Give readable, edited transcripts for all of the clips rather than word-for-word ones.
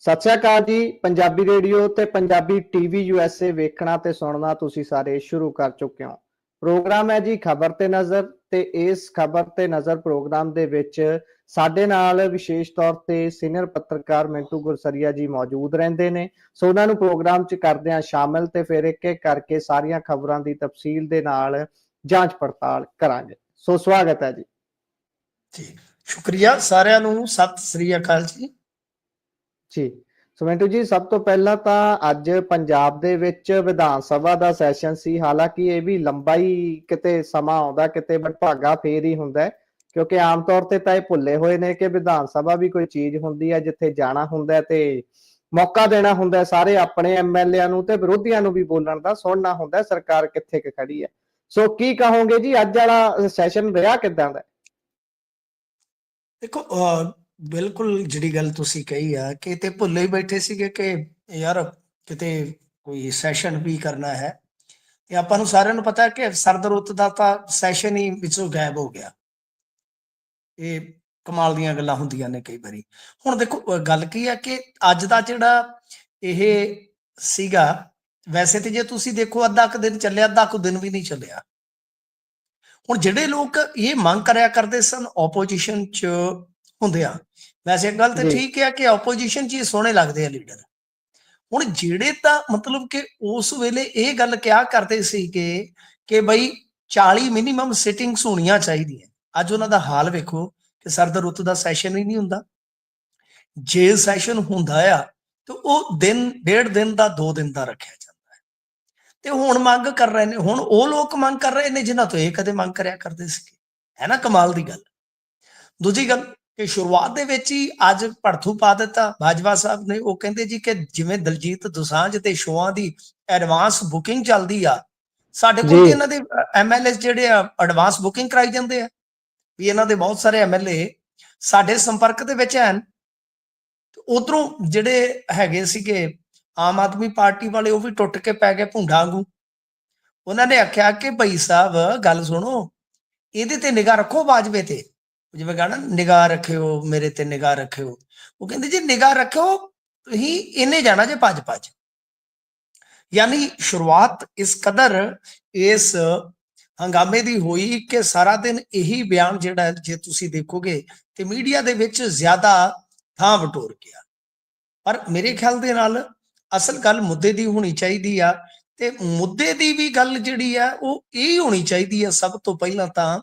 ਸਤਿ ਸ਼੍ਰੀ ਅਕਾਲ ਜੀ। ਪੰਜਾਬੀ ਰੇਡੀਓ ਤੇ ਪੰਜਾਬੀ ਟੀਵੀ ਯੂਐਸਏ ਵੇਖਣਾ ਤੇ ਸੁਣਨਾ ਤੁਸੀਂ ਸਾਰੇ ਸ਼ੁਰੂ ਕਰ ਚੁੱਕੇ ਹੋ। ਪ੍ਰੋਗਰਾਮ ਹੈ ਜੀ ਖਬਰ ਤੇ ਨਜ਼ਰ, ਤੇ ਇਸ ਖਬਰ ਤੇ ਨਜ਼ਰ ਪ੍ਰੋਗਰਾਮ ਦੇ ਵਿੱਚ ਸਾਡੇ ਨਾਲ ਵਿਸ਼ੇਸ਼ ਤੌਰ ਤੇ ਸੀਨੀਅਰ ਪੱਤਰਕਾਰ ਮਿੰਟੂ ਗੁਰਸਰੀਆ ਜੀ ਮੌਜੂਦ ਰਹਿੰਦੇ ਨੇ। ਸੋ ਉਹਨਾਂ ਨੂੰ ਪ੍ਰੋਗਰਾਮ 'ਚ ਕਰਦੇ ਹਾਂ ਸ਼ਾਮਿਲ ਤੇ ਫਿਰ ਇੱਕ ਇੱਕ ਕਰਕੇ ਸਾਰੀਆਂ ਖਬਰਾਂ ਦੀ ਤਫਸੀਲ ਦੇ ਨਾਲ ਜਾਂਚ ਪੜਤਾਲ ਕਰਾਂਗੇ। ਸੋ ਸਵਾਗਤ ਹੈ ਜੀ। ਜੀ ਸ਼ੁਕਰੀਆ ਸਾਰਿਆਂ ਨੂੰ, ਸਤਿ ਸ੍ਰੀ ਅਕਾਲ ਜੀ ਸੋ ਮਿੰਟੂ ਜੀ, ਸਭ ਤੋਂ ਪਹਿਲਾਂ ਤਾਂ ਅੱਜ ਪੰਜਾਬ ਦੇ ਵਿੱਚ ਵਿਧਾਨ ਸਭਾ ਦਾ ਸੈਸ਼ਨ ਸੀ। ਹਾਲਾਂਕਿ ਇਹ ਵੀ ਲੰਬਾ ਹੀ ਕਿਤੇ ਸਮਾਂ ਆਉਂਦਾ, ਕਿਤੇ ਵਡਭਾਗਾ ਫੇਰ ਹੀ ਹੁੰਦਾ, ਕਿਉਂਕਿ ਆਮ ਤੌਰ ਤੇ ਤਾਂ ਇਹ ਭੁੱਲੇ ਹੋਏ ਨੇ ਕਿ ਵਿਧਾਨ ਸਭਾ ਵੀ ਕੋਈ ਚੀਜ਼ ਹੁੰਦੀ ਹੈ ਜਿੱਥੇ ਜਾਣਾ ਹੁੰਦਾ ਤੇ ਮੌਕਾ ਦੇਣਾ ਹੁੰਦਾ ਸਾਰੇ ਆਪਣੇ ਐਮਐਲਏ ਨੂੰ ਤੇ ਵਿਰੋਧੀਆਂ ਨੂੰ ਵੀ ਬੋਲਣ ਦਾ, ਸੁਣਨਾ ਹੁੰਦਾ ਸਰਕਾਰ ਕਿੱਥੇ ਖੜੀ ਹੈ। ਸੋ ਕੀ ਕਹੋਗੇ ਜੀ, ਅੱਜ ਵਾਲਾ ਸੈਸ਼ਨ ਰਿਹਾ ਕਿੱਦਾਂ ਦਾ? ਦੇਖੋ, ਬਿਲਕੁਲ ਜਿਹੜੀ ਗੱਲ ਤੁਸੀਂ ਕਹੀ ਆ ਕਿ ਤੇ ਭੁੱਲੇ ਹੀ ਬੈਠੇ ਸੀਗੇ ਕਿ ਯਾਰ ਕਿਤੇ ਕੋਈ ਸੈਸ਼ਨ ਵੀ ਕਰਨਾ ਹੈ। ਤੇ ਆਪਾਂ ਨੂੰ ਸਾਰਿਆਂ ਨੂੰ ਪਤਾ ਕਿ ਸਰਦ ਰੁੱਤ ਦਾ ਤਾਂ ਸੈਸ਼ਨ ਹੀ ਵਿੱਚੋਂ ਗਾਇਬ ਹੋ ਗਿਆ। ਇਹ ਕਮਾਲ ਦੀਆਂ ਗੱਲਾਂ ਹੁੰਦੀਆਂ ਨੇ ਕਈ ਵਾਰੀ। ਹੁਣ ਦੇਖੋ ਗੱਲ ਕੀ ਆ ਕਿ ਅੱਜ ਦਾ ਜਿਹੜਾ ਇਹ ਸੀਗਾ, ਵੈਸੇ ਤੇ ਜੇ ਤੁਸੀਂ ਦੇਖੋ ਅੱਧਾ ਕੁ ਦਿਨ ਚੱਲਿਆ, ਅੱਧਾ ਕੁ ਦਿਨ ਵੀ ਨਹੀਂ ਚੱਲਿਆ। ਹੁਣ ਜਿਹੜੇ ਲੋਕ ਇਹ ਮੰਗ ਕਰਿਆ ਕਰਦੇ ਸਨ ਓਪੋਜੀਸ਼ਨ 'ਚ ਹੁੰਦੇ ਆ, ਵੈਸੇ ਇੱਕ ਗੱਲ ਤਾਂ ਠੀਕ ਹੈ ਕਿ ਓਪੋਜੀਸ਼ਨ 'ਚ ਹੀ ਸੋਹਣੇ ਲੱਗਦੇ ਆ ਲੀਡਰ। ਹੁਣ ਜਿਹੜੇ ਤਾਂ ਮਤਲਬ ਕਿ ਉਸ ਵੇਲੇ ਇਹ ਗੱਲ ਕਿਹਾ ਕਰਦੇ ਸੀਗੇ ਕਿ ਬਈ 40 ਮਿਨੀਮਮ ਸਿਟਿੰਗਸ ਹੋਣੀਆਂ ਚਾਹੀਦੀਆਂ, ਅੱਜ ਉਹਨਾਂ ਦਾ ਹਾਲ ਵੇਖੋ ਕਿ ਸਰਦ ਰੁੱਤ ਦਾ ਸੈਸ਼ਨ ਹੀ ਨਹੀਂ ਹੁੰਦਾ। ਜੇ ਸੈਸ਼ਨ ਹੁੰਦਾ ਆ ਤੇ ਉਹ ਦਿਨ, ਡੇਢ ਦਿਨ ਦਾ, 2 ਦਿਨ ਦਾ ਰੱਖਿਆ ਜਾਂਦਾ ਹੈ। ਤੇ ਹੁਣ ਮੰਗ ਕਰ ਰਹੇ ਨੇ, ਹੁਣ ਉਹ ਲੋਕ ਮੰਗ ਕਰ ਰਹੇ ਨੇ ਜਿਨ੍ਹਾਂ ਤੋਂ ਇਹ ਕਦੇ ਮੰਗ ਕਰਿਆ ਕਰਦੇ ਸੀਗੇ। ਹੈ ਨਾ ਕਮਾਲ ਦੀ ਗੱਲ। ਦੂਜੀ ਗੱਲ ਕਿ ਸ਼ੁਰੂਆਤ ਦੇ ਵਿੱਚ ਹੀ ਅੱਜ ਭੜਥੂ ਪਾ ਦਿੱਤਾ ਬਾਜਵਾ ਸਾਹਿਬ ਨੇ। ਉਹ ਕਹਿੰਦੇ ਜੀ ਕਿ ਜਿਵੇਂ ਦਲਜੀਤ ਦੋਸਾਂਝ ਤੇ ਸ਼ੋਆਂ ਦੀ ਐਡਵਾਂਸ ਬੁਕਿੰਗ ਚੱਲਦੀ ਆ, ਸਾਡੇ ਕੋਲ ਤੇ ਇਹਨਾਂ ਦੇ ਐਮਐਲਏ ਜਿਹੜੇ ਆ ਐਡਵਾਂਸ ਬੁਕਿੰਗ ਕਰਾਈ ਜਾਂਦੇ ਆ। ਵੀ ਇਹਨਾਂ ਦੇ ਬਹੁਤ ਸਾਰੇ ਐਮਐਲਏ ਸਾਡੇ ਸੰਪਰਕ ਦੇ ਵਿੱਚ ਹਨ। ਉਧਰੋਂ ਜਿਹੜੇ ਹੈਗੇ ਸੀਗੇ ਆਮ ਆਦਮੀ ਪਾਰਟੀ ਵਾਲੇ, ਉਹ ਵੀ ਟੁੱਟ ਕੇ ਪੈ ਗਏ ਭੁੰਡਾ ਵਾਂਗੂ। ਉਹਨਾਂ ਨੇ ਆਖਿਆ ਕਿ ਭਾਈ ਸਾਹਿਬ ਗੱਲ ਸੁਣੋ, ਇਹਦੇ ਤੇ ਨਿਗਾਹ ਰੱਖੋ, ਬਾਜਵੇ ਤੇ। ਜਿਵੇਂ ਕਹਣਾ ਨਿਗਾਹ ਰੱਖਿਓ, ਮੇਰੇ ਤੇ ਨਿਗਾਹ ਰੱਖਿਓ। ਉਹ ਕਹਿੰਦੇ ਜੀ ਨਿਗਾਹ ਰੱਖਿਓ, ਤੁਸੀਂ ਇਹਨੇ ਜਾਣਾ ਜੇ ਭੱਜ। ਯਾਨੀ ਸ਼ੁਰੂਆਤ ਇਸ ਕਦਰ ਇਸ ਹੰਗਾਮੇ ਦੀ ਹੋਈ ਕਿ ਸਾਰਾ ਦਿਨ ਇਹੀ ਬਿਆਨ ਜਿਹੜਾ ਜੇ ਤੁਸੀਂ ਦੇਖੋਗੇ ਤੇ ਮੀਡੀਆ ਦੇ ਵਿੱਚ ਜ਼ਿਆਦਾ ਥਾਂ ਬਟੋਰ ਗਿਆ। ਪਰ ਮੇਰੇ ਖਿਆਲ ਦੇ ਨਾਲ ਅਸਲ ਗੱਲ ਮੁੱਦੇ ਦੀ ਹੋਣੀ ਚਾਹੀਦੀ ਆ, ਤੇ ਮੁੱਦੇ ਦੀ ਵੀ ਗੱਲ ਜਿਹੜੀ ਆ ਉਹ ਇਹ ਹੋਣੀ ਚਾਹੀਦੀ ਆ ਸਭ ਤੋਂ ਪਹਿਲਾਂ ਤਾਂ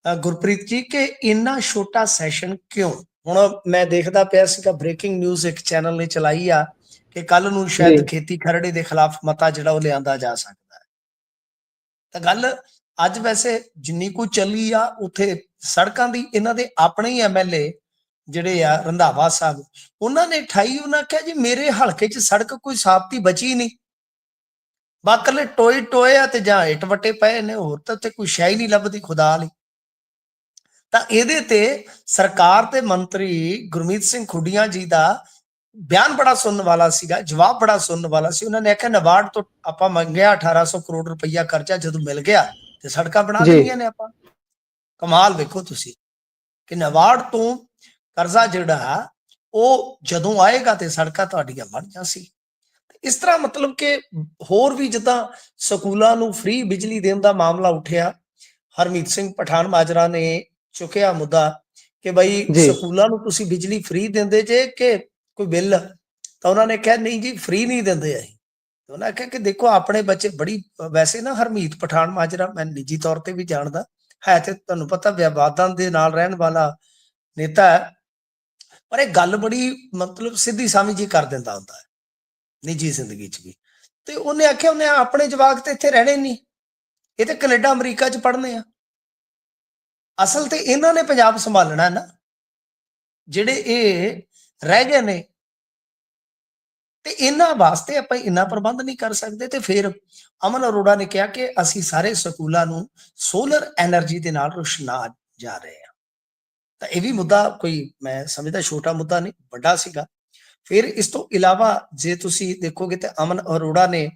ਗੁਰਪ੍ਰੀਤ ਜੀ ਕਿ ਇੰਨਾ ਛੋਟਾ ਸੈਸ਼ਨ ਕਿਉਂ। ਹੁਣ ਮੈਂ ਦੇਖਦਾ ਪਿਆ ਸੀਗਾ ਬ੍ਰੇਕਿੰਗ ਨਿਊਜ਼ ਇੱਕ ਚੈਨਲ ਨੇ ਚਲਾਈ ਆ ਕਿ ਕੱਲ ਨੂੰ ਸ਼ਾਇਦ ਖੇਤੀ ਖਰੜੇ ਦੇ ਖਿਲਾਫ ਮਤਾ ਜਿਹੜਾ ਉਹ ਲਿਆਂਦਾ ਜਾ ਸਕਦਾ ਹੈ। ਤਾਂ ਗੱਲ ਅੱਜ ਵੈਸੇ ਜਿੰਨੀ ਕੁ ਚੱਲੀ ਆ, ਉੱਥੇ ਸੜਕਾਂ ਦੀ ਇਹਨਾਂ ਦੇ ਆਪਣੇ ਹੀ ਐਮਐਲਏ ਜਿਹੜੇ ਆ ਰੰਧਾਵਾ ਸਾਹਿਬ, ਉਹਨਾਂ ਨੇ ਠਾਈ, ਉਹਨਾਂ ਕਿਹਾ ਜੀ ਮੇਰੇ ਹਲਕੇ 'ਚ ਸੜਕ ਕੋਈ ਸਾਬਤੀ ਬਚੀ ਨਹੀਂ, ਬਾਕਲੇ ਟੋਏ ਆ ਤੇ ਜਾਂ ਇੱਟ ਵੱਟੇ ਪਏ ਨੇ, ਹੋਰ ਤਾਂ ਉੱਥੇ ਕੋਈ ਸ਼ੈ ਹੀ ਨਹੀਂ ਲੱਭਦੀ ਖੁਦਾ ਲਈ। ਤਾਂ ਇਹਦੇ ਤੇ ਸਰਕਾਰ ਤੇ ਮੰਤਰੀ ਗੁਰਮੀਤ ਸਿੰਘ ਖੁੱਡੀਆਂ ਜੀ ਦਾ ਬਿਆਨ ਬੜਾ ਸੁਣਨ ਵਾਲਾ ਸੀਗਾ, ਜਵਾਬ ਬੜਾ ਸੁਣਨ ਵਾਲਾ ਸੀ। ਉਹਨਾਂ ਨੇ ਆਖਿਆ ਨਬਾਰਡ ਤੋਂ ਆਪਾਂ ਮੰਗਿਆ 1800 ਕਰੋੜ ਰੁਪਈਆ ਕਰਜ਼ਾ, ਜਦੋਂ ਮਿਲ ਗਿਆ ਤੇ ਸੜਕਾਂ ਬਣਾ ਦੇਣੀਆਂ ਨੇ ਆਪਾਂ। ਕਮਾਲ ਵੇਖੋ ਤੁਸੀਂ ਕਿ ਨਬਾਰਡ ਤੋਂ ਕਰਜ਼ਾ ਜਿਹੜਾ ਉਹ ਜਦੋਂ ਆਏਗਾ ਤੇ ਸੜਕਾਂ ਤੁਹਾਡੀਆਂ ਬਣ ਜਾਸੀ। ਇਸ ਤਰ੍ਹਾਂ ਮਤਲਬ ਕਿ ਹੋਰ ਵੀ ਜਿੱਦਾਂ ਸਕੂਲਾਂ ਨੂੰ ਫ੍ਰੀ ਬਿਜਲੀ ਦੇਣ ਦਾ ਮਾਮਲਾ ਉੱਠਿਆ, ਹਰਮੀਤ ਸਿੰਘ ਪਠਾਨ ਮਾਜਰਾ ਨੇ ਚੁੱਕਿਆ ਮੁੱਦਾ ਕਿ ਬਈ ਸਕੂਲਾਂ ਨੂੰ ਤੁਸੀਂ ਬਿਜਲੀ ਫ੍ਰੀ ਦਿੰਦੇ ਜੇ ਕਿ ਕੋਈ ਬਿੱਲ? ਤਾਂ ਉਹਨਾਂ ਨੇ ਕਿਹਾ ਨਹੀਂ ਜੀ ਫ੍ਰੀ ਨਹੀਂ ਦਿੰਦੇ ਅਸੀਂ। ਉਹਨਾਂ ਕਿਹਾ ਕਿ ਦੇਖੋ ਆਪਣੇ ਬੱਚੇ, ਬੜੀ ਵੈਸੇ ਨਾ ਹਰਮੀਤ ਪਠਾਨ ਮਾਜਰਾ ਮੈਂ ਨਿੱਜੀ ਤੌਰ ਤੇ ਵੀ ਜਾਣਦਾ ਹੈ, ਤੇ ਤੁਹਾਨੂੰ ਪਤਾ ਵਿਵਾਦਾਂ ਦੇ ਨਾਲ ਰਹਿਣ ਵਾਲਾ ਨੇਤਾ ਹੈ, ਪਰ ਇਹ ਗੱਲ ਬੜੀ ਮਤਲਬ ਸਿੱਧੀ ਸਾਵੀਂ ਜੀ ਕਰ ਦਿੰਦਾ ਹੁੰਦਾ ਹੈ ਨਿੱਜੀ ਜ਼ਿੰਦਗੀ 'ਚ ਵੀ। ਤੇ ਉਹਨੇ ਆਖਿਆ ਉਹਨੇ ਆਪਣੇ ਜਵਾਕ ਤੇ ਇੱਥੇ ਰਹਿਣੇ ਨਹੀਂ, ਇਹ ਤੇ ਕੈਨੇਡਾ ਅਮਰੀਕਾ 'ਚ ਪੜ੍ਹਨੇ ਆ। ਅਸਲ ਤੇ ਇਹਨਾਂ ਨੇ ਪੰਜਾਬ ਸੰਭਾਲਣਾ ਨਾ, ਜਿਹੜੇ ਇਹ ਰਹਿ ਗਏ ਨੇ, ਤੇ ਇਹਨਾਂ ਵਾਸਤੇ ਆਪਾਂ ਇੰਨਾ ਪ੍ਰਬੰਧ ਨਹੀਂ ਕਰ ਸਕਦੇ। ਤੇ ਫਿਰ ਅਮਨ ਅਰੋੜਾ ਨੇ ਕਿਹਾ ਕਿ ਅਸੀਂ ਸਾਰੇ ਸਕੂਲਾਂ ਨੂੰ ਸੋਲਰ ਐਨਰਜੀ ਦੇ ਨਾਲ ਰੋਸ਼ਨਾ ਜਾ ਰਹੇ ਹਾਂ। ਤਾਂ ਇਹ ਵੀ ਮੁੱਦਾ ਕੋਈ ਮੈਂ ਸਮਝਦਾ ਛੋਟਾ ਮੁੱਦਾ ਨਹੀਂ, ਵੱਡਾ ਸੀਗਾ। ਫਿਰ ਇਸ ਤੋਂ ਇਲਾਵਾ ਜੇ ਤੁਸੀਂ ਦੇਖੋਗੇ ਤੇ ਅਮਨ ਅਰੋੜਾ ਨੇ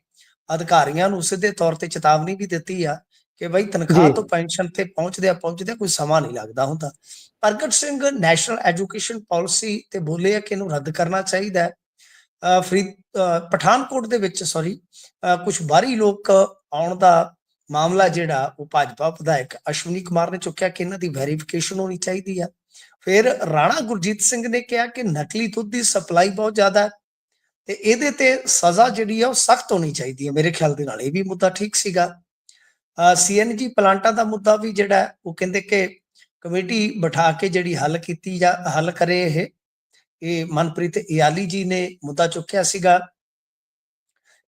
ਅਧਿਕਾਰੀਆਂ ਨੂੰ ਸਿੱਧੇ ਤੌਰ ਤੇ ਚੇਤਾਵਨੀ ਵੀ ਦਿੱਤੀ ਆ ਕਿ ਬਈ ਤਨਖਾਹ ਤੋਂ ਪੈਨਸ਼ਨ ਤੇ ਪਹੁੰਚਦਿਆਂ ਕੋਈ ਸਮਾਂ ਨਹੀਂ ਲੱਗਦਾ ਹੁੰਦਾ। ਪ੍ਰਗਟ ਸਿੰਘ ਨੈਸ਼ਨਲ ਐਜੂਕੇਸ਼ਨ ਪਾਲਿਸੀ ਤੇ ਬੋਲੇ ਆ ਕਿ ਇਹਨੂੰ ਰੱਦ ਕਰਨਾ ਚਾਹੀਦਾ ਹੈ। ਪਠਾਨਕੋਟ ਦੇ ਵਿੱਚ ਕੁਝ ਬਾਹਰੀ ਲੋਕ ਆਉਣ ਦਾ ਮਾਮਲਾ ਜਿਹੜਾ ਉਹ ਭਾਜਪਾ ਵਿਧਾਇਕ ਅਸ਼ਵਨੀ ਕੁਮਾਰ ਨੇ ਚੁੱਕਿਆ ਕਿ ਇਹਨਾਂ ਦੀ ਵੈਰੀਫਿਕੇਸ਼ਨ ਹੋਣੀ ਚਾਹੀਦੀ ਆ। ਫਿਰ ਰਾਣਾ ਗੁਰਜੀਤ ਸਿੰਘ ਨੇ ਕਿਹਾ ਕਿ ਨਕਲੀ ਦੁੱਧ ਦੀ ਸਪਲਾਈ ਬਹੁਤ ਜ਼ਿਆਦਾ ਹੈ ਤੇ ਇਹਦੇ ਤੇ ਸਜ਼ਾ ਜਿਹੜੀ ਆ ਉਹ ਸਖਤ ਹੋਣੀ ਚਾਹੀਦੀ ਹੈ। ਮੇਰੇ ਖਿਆਲ ਦੇ ਨਾਲ ਇਹ ਵੀ ਮੁੱਦਾ ਠੀਕ ਸੀਗਾ। CNG ਪਲਾਂਟਾਂ ਦਾ ਮੁੱਦਾ ਵੀ ਜਿਹੜਾ ਉਹ ਕਹਿੰਦੇ ਕਿ ਕਮੇਟੀ ਬਿਠਾ ਕੇ ਜਿਹੜੀ ਹੱਲ ਕਰੇ। ਇਹ ਮਨਪ੍ਰੀਤ ਇਆਲੀ ਜੀ ਨੇ ਮੁੱਦਾ ਚੁੱਕਿਆ ਸੀਗਾ।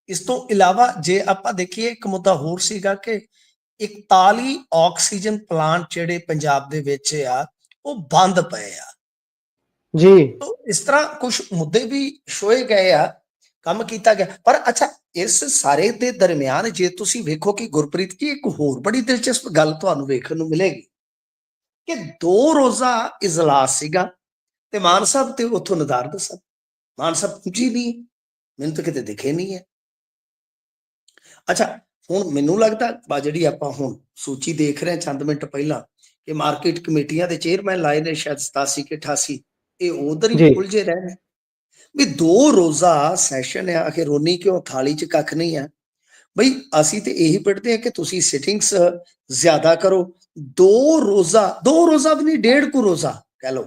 ਇਸ ਤੋਂ ਇਲਾਵਾ ਜੇ ਆਪਾਂ ਦੇਖੀਏ ਇੱਕ ਮੁੱਦਾ ਹੋਰ ਸੀਗਾ ਕਿ 41 ਆਕਸੀਜਨ ਪਲਾਂਟ ਜਿਹੜੇ ਪੰਜਾਬ ਦੇ ਵਿੱਚ ਆ ਉਹ ਬੰਦ ਪਏ ਆ ਜੀ। ਤੋ ਇਸ ਤਰ੍ਹਾਂ ਕੁਝ ਮੁੱਦੇ ਵੀ ਛੋਏ ਗਏ ਆ, ਕੰਮ ਕੀਤਾ ਗਿਆ। ਪਰ ਅੱਛਾ, ਇਸ ਸਾਰੇ ਦੇ ਦਰਮਿਆਨ ਜੇ ਤੁਸੀਂ ਵੇਖੋ ਕਿ ਗੁਰਪ੍ਰੀਤ ਜੀ ਇੱਕ ਹੋਰ ਬੜੀ ਦਿਲਚਸਪ ਗੱਲ ਤੁਹਾਨੂੰ ਵੇਖਣ ਨੂੰ ਮਿਲੇਗੀ ਕਿ 2 ਰੋਜ਼ਾ ਇਜਲਾਸ ਸੀਗਾ ਤੇ ਮਾਨ ਸਾਹਿਬ ਤੇ ਉੱਥੋਂ ਨਦਾਰਦ ਸਾਹਿਬ। ਮਾਨ ਸਾਹਿਬ ਪਹੁੰਚੀ ਨਹੀਂ, ਮੈਨੂੰ ਤਾਂ ਕਿਤੇ ਦਿਖੇ ਨਹੀਂ ਹੈ। ਅੱਛਾ, ਹੁਣ ਮੈਨੂੰ ਲੱਗਦਾ ਜਿਹੜੀ ਆਪਾਂ ਹੁਣ ਸੂਚੀ ਦੇਖ ਰਹੇ ਚੰਦ ਮਿੰਟ ਪਹਿਲਾਂ ਕਿ ਮਾਰਕੀਟ ਕਮੇਟੀਆਂ ਦੇ ਚੇਅਰਮੈਨ ਲਾਏ ਨੇ ਸ਼ਾਇਦ 87 ਕਿ 88, ਇਹ ਉਧਰ ਹੀ ਉਲਝੇ ਰਹੇ ਨੇ ਵੀ 2 ਰੋਜ਼ਾ ਸੈਸ਼ਨ ਆ। ਆਖਿਰ ਰੋਣੀ ਕਿਉਂ, ਥਾਲੀ 'ਚ ਕੱਖ ਨਹੀਂ ਆ ਬਈ। ਅਸੀਂ ਤੇ ਇਹੀ ਪੜ੍ਹਦੇ ਆ ਕਿ ਤੁਸੀਂ ਸਿਟਿੰਗਸ ਜ਼ਿਆਦਾ ਕਰੋ। 2 ਰੋਜ਼ਾ ਵੀ ਨਹੀਂ, 1.5 ਕੁ ਰੋਜ਼ਾ ਕਹਿ ਲਓ,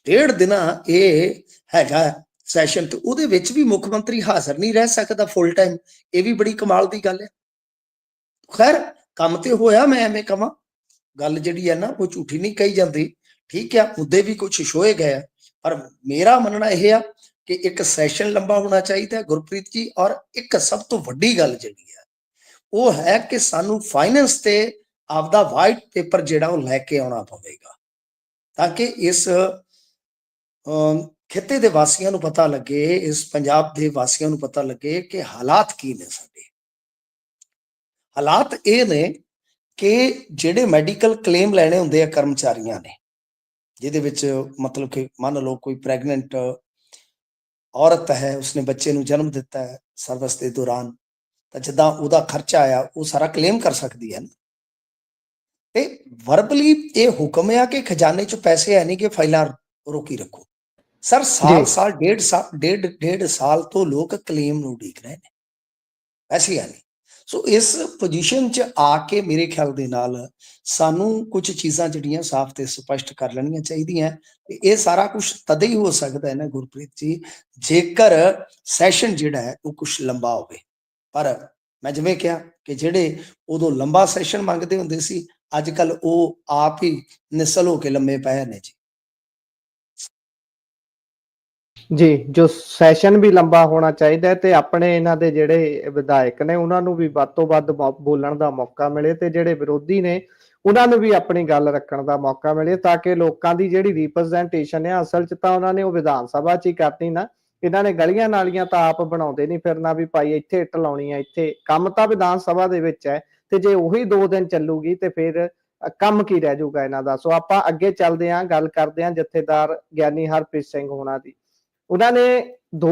1.5 ਦਿਨਾਂ ਇਹ ਹੈਗਾ ਸੈਸ਼ਨ ਤੇ ਉਹਦੇ ਵਿੱਚ ਵੀ ਮੁੱਖ ਮੰਤਰੀ ਹਾਜ਼ਰ ਨਹੀਂ ਰਹਿ ਸਕਦਾ ਫੁੱਲ ਟਾਈਮ। ਇਹ ਵੀ ਬੜੀ ਕਮਾਲ ਦੀ ਗੱਲ ਹੈ। ਖੈਰ, ਕੰਮ ਤੇ ਹੋਇਆ, ਮੈਂ ਐਵੇਂ ਕਵਾਂ, ਗੱਲ ਜਿਹੜੀ ਹੈ ਨਾ ਉਹ ਝੂਠੀ ਨਹੀਂ ਕਹੀ ਜਾਂਦੀ। ਠੀਕ ਆ, ਮੁੱਦੇ ਵੀ ਕੁਝ ਛੋਏ ਗਏ, ਪਰ ਮੇਰਾ ਮੰਨਣਾ ਇਹ ਆ ਕਿ ਇੱਕ ਸੈਸ਼ਨ ਲੰਬਾ ਹੋਣਾ ਚਾਹੀਦਾ ਗੁਰਪ੍ਰੀਤ ਜੀ। ਔਰ ਇੱਕ ਸਭ ਤੋਂ ਵੱਡੀ ਗੱਲ ਜਿਹੜੀ ਹੈ ਉਹ ਹੈ ਕਿ ਸਾਨੂੰ ਫਾਈਨੈਂਸ ਤੇ ਆਪਦਾ ਵਾਈਟ ਪੇਪਰ ਜਿਹੜਾ ਉਹ ਲੈ ਕੇ ਆਉਣਾ ਪਵੇਗਾ ਤਾਂ ਕਿ ਇਸ ਖਿੱਤੇ ਦੇ ਵਾਸੀਆਂ ਨੂੰ ਪਤਾ ਲੱਗੇ, ਇਸ ਪੰਜਾਬ ਦੇ ਵਾਸੀਆਂ ਨੂੰ ਪਤਾ ਲੱਗੇ ਕਿ ਹਾਲਾਤ ਕੀ ਨੇ। ਸਾਡੇ ਹਾਲਾਤ ਇਹ ਨੇ ਕਿ ਜਿਹੜੇ ਮੈਡੀਕਲ ਕਲੇਮ ਲੈਣੇ ਹੁੰਦੇ ਆ ਕਰਮਚਾਰੀਆਂ ਨੇ, ਜਿਹਦੇ ਵਿੱਚ ਮਤਲਬ ਕਿ ਮੰਨ ਲਓ ਕੋਈ ਪ੍ਰੈਗਨੈਂਟ ਔਰਤ ਹੈ, ਉਸਨੇ ਬੱਚੇ ਨੂੰ ਜਨਮ ਦਿੱਤਾ ਹੈ ਸਰਵਿਸ ਦੇ ਦੌਰਾਨ, ਤਾਂ ਜਿੱਦਾਂ ਉਹਦਾ ਖਰਚਾ ਆਇਆ ਉਹ ਸਾਰਾ ਕਲੇਮ ਕਰ ਸਕਦੀ ਹੈ। ਤੇ ਵਰਬਲੀ ਇਹ ਹੁਕਮ ਆ ਕਿ ਖਜ਼ਾਨੇ 'ਚ ਪੈਸੇ ਹੈ ਨਹੀਂ ਕਿ ਫਾਈਲਾਂ ਰੋਕੀ ਰੱਖੋ। ਸਰ ਸਾਲ ਡੇਢ ਸਾਲ ਤੋਂ ਲੋਕ ਕਲੇਮ ਨੂੰ ਉਡੀਕ ਰਹੇ ਨੇ, ਪੈਸੇ ਹੈ ਨਹੀਂ। ਸੋ ਇਸ ਪੋਜੀਸ਼ਨ 'ਚ ਆ ਕੇ ਮੇਰੇ ਖਿਆਲ ਦੇ ਨਾਲ ਸਾਨੂੰ ਕੁਝ ਚੀਜ਼ਾਂ ਜਿਹੜੀਆਂ ਸਾਫ਼ ਤੇ ਸਪਸ਼ਟ ਕਰ ਲੈਣੀਆਂ ਚਾਹੀਦੀਆਂ। ਤੇ ਇਹ ਸਾਰਾ ਕੁਝ ਤਦ ਹੀ ਹੋ ਸਕਦਾ ਹੈ ਨਾ ਗੁਰਪ੍ਰੀਤ ਜੀ, ਜੇਕਰ ਸੈਸ਼ਨ ਜਿਹੜਾ ਹੈ ਉਹ ਕੁਝ ਲੰਬਾ ਹੋਵੇ। ਪਰ ਮੈਂ ਜਿਵੇਂ ਕਿਹਾ ਕਿ ਜਿਹੜੇ ਉਦੋਂ ਲੰਬਾ ਸੈਸ਼ਨ ਮੰਗਦੇ ਹੁੰਦੇ ਸੀ, ਅੱਜ ਕੱਲ ਉਹ ਆਪ ਹੀ ਨਿਸਲ ਹੋ ਕੇ ਲੰਮੇ ਪਏ ਨੇ ਜੀ। ਜੀ, ਜੋ ਸੈਸ਼ਨ ਵੀ ਲੰਬਾ ਹੋਣਾ ਚਾਹੀਦਾ ਤੇ ਆਪਣੇ ਇਹਨਾਂ ਦੇ ਜਿਹੜੇ ਵਿਧਾਇਕ ਨੇ ਉਹਨਾਂ ਨੂੰ ਵੀ ਵੱਧ ਤੋਂ ਵੱਧ ਬੋਲਣ ਦਾ ਮੌਕਾ ਮਿਲੇ ਤੇ ਜਿਹੜੇ ਵਿਰੋਧੀ ਨੇ ਉਹਨਾਂ ਨੂੰ ਵੀ ਆਪਣੀ ਗੱਲ ਰੱਖਣ ਦਾ ਮੌਕਾ ਮਿਲੇ, ਤਾਂ ਕਿ ਲੋਕਾਂ ਦੀ ਜਿਹੜੀ ਰਿਪਰੈਜ਼ੈਂਟੇਸ਼ਨ ਹੈ ਅਸਲ 'ਚ ਤਾਂ ਉਹਨਾਂ ਨੇ ਉਹ ਵਿਧਾਨ ਸਭਾ 'ਚ ਹੀ ਕਰਨੀ ਨਾ। ਇਹਨਾਂ ਨੇ ਗਲੀਆਂ ਨਾਲੀਆਂ ਤਾਂ ਆਪ ਬਣਾਉਂਦੇ ਨਹੀਂ ਫਿਰਨਾ ਵੀ ਭਾਈ ਇੱਥੇ ਇੱਟ ਲਾਉਣੀ ਹੈ, ਇੱਥੇ ਕੰਮ ਤਾਂ ਵਿਧਾਨ ਸਭਾ ਦੇ ਵਿੱਚ ਹੈ। ਤੇ ਜੇ ਉਹੀ 2 ਦਿਨ ਚੱਲੂਗੀ ਤੇ ਫਿਰ ਕੰਮ ਕੀ ਰਹਿ ਜਾਊਗਾ ਇਹਨਾਂ ਦਾ। ਸੋ ਆਪਾਂ ਅੱਗੇ ਚੱਲਦੇ ਹਾਂ, ਗੱਲ ਕਰਦੇ ਹਾਂ ਜਥੇਦਾਰ ਗਿਆਨੀ ਹਰਪ੍ਰੀਤ ਸਿੰਘ ਹੋਣਾ ਦੀ। ਉਹਨਾਂ ਨੇ 2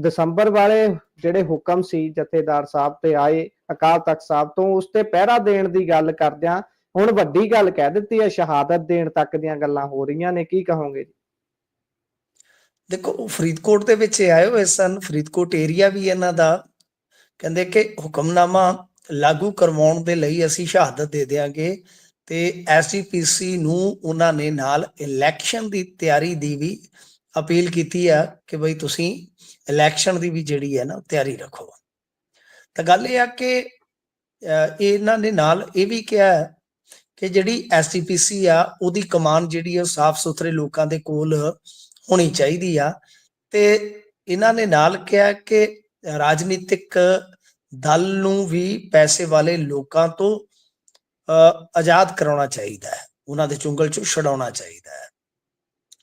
ਦਸੰਬਰ ਵਾਲੇ ਜਿਹੜੇ ਹੁਕਮ ਸੀ ਜਥੇਦਾਰ ਸਾਹਿਬ ਤੇ ਆਏ ਅਕਾਲ ਤਖਤ ਸਾਹਿਬ ਤੋਂ, ਉਸ ਤੇ ਪਹਿਰਾ ਦੇਣ ਦੀ ਗੱਲ ਕਰਦਿਆਂ ਹੁਣ ਵੱਡੀ ਗੱਲ ਕਹਿ ਦਿੱਤੀ ਹੈ, ਸ਼ਹਾਦਤ ਦੇਣ ਤੱਕ ਦੀਆਂ ਗੱਲਾਂ ਹੋ ਰਹੀਆਂ ਨੇ। ਕੀ ਕਹੋਗੇ ਜੀ? ਦੇਖੋ, ਫਰੀਦਕੋਟ ਦੇ ਵਿੱਚ ਆਏ ਹੋਏ ਸਨ, ਫਰੀਦਕੋਟ ਏਰੀਆ ਵੀ ਇਹਨਾਂ ਦਾ। ਕਹਿੰਦੇ ਕਿ ਹੁਕਮਨਾਮਾ ਲਾਗੂ ਕਰਵਾਉਣ ਦੇ ਲਈ ਅਸੀਂ ਸ਼ਹਾਦਤ ਦੇ ਦਿਆਂਗੇ ਤੇ SGPC ਨੂੰ ਉਹਨਾਂ ਨੇ ਨਾਲ ਇਲੈਕਸ਼ਨ ਦੀ ਤਿਆਰੀ ਦੀ ਵੀ ਅਪੀਲ ਕੀਤੀ ਆ ਕਿ ਬਈ ਤੁਸੀਂ ਇਲੈਕਸ਼ਨ ਦੀ ਵੀ ਜਿਹੜੀ ਹੈ ਨਾ ਤਿਆਰੀ ਰੱਖੋ। ਤਾਂ ਗੱਲ ਇਹ ਆ ਕਿ ਇਹਨਾਂ ਨੇ ਨਾਲ ਇਹ ਵੀ ਕਿਹਾ ਕਿ ਜਿਹੜੀ SGPC ਆ ਉਹਦੀ ਕਮਾਨ ਜਿਹੜੀ ਆ ਸਾਫ਼ ਸੁਥਰੇ ਲੋਕਾਂ ਦੇ ਕੋਲ ਹੋਣੀ ਚਾਹੀਦੀ ਆ। ਤੇ ਇਹਨਾਂ ਨੇ ਨਾਲ ਕਿਹਾ ਕਿ ਰਾਜਨੀਤਿਕ ਦਲ ਨੂੰ ਵੀ ਪੈਸੇ ਵਾਲੇ ਲੋਕਾਂ ਤੋਂ ਆਜ਼ਾਦ ਕਰਾਉਣਾ ਚਾਹੀਦਾ ਹੈ, ਉਹਨਾਂ ਦੇ ਚੁੰਗਲ ਚੋਂ ਛਡਾਉਣਾ ਚਾਹੀਦਾ ਹੈ।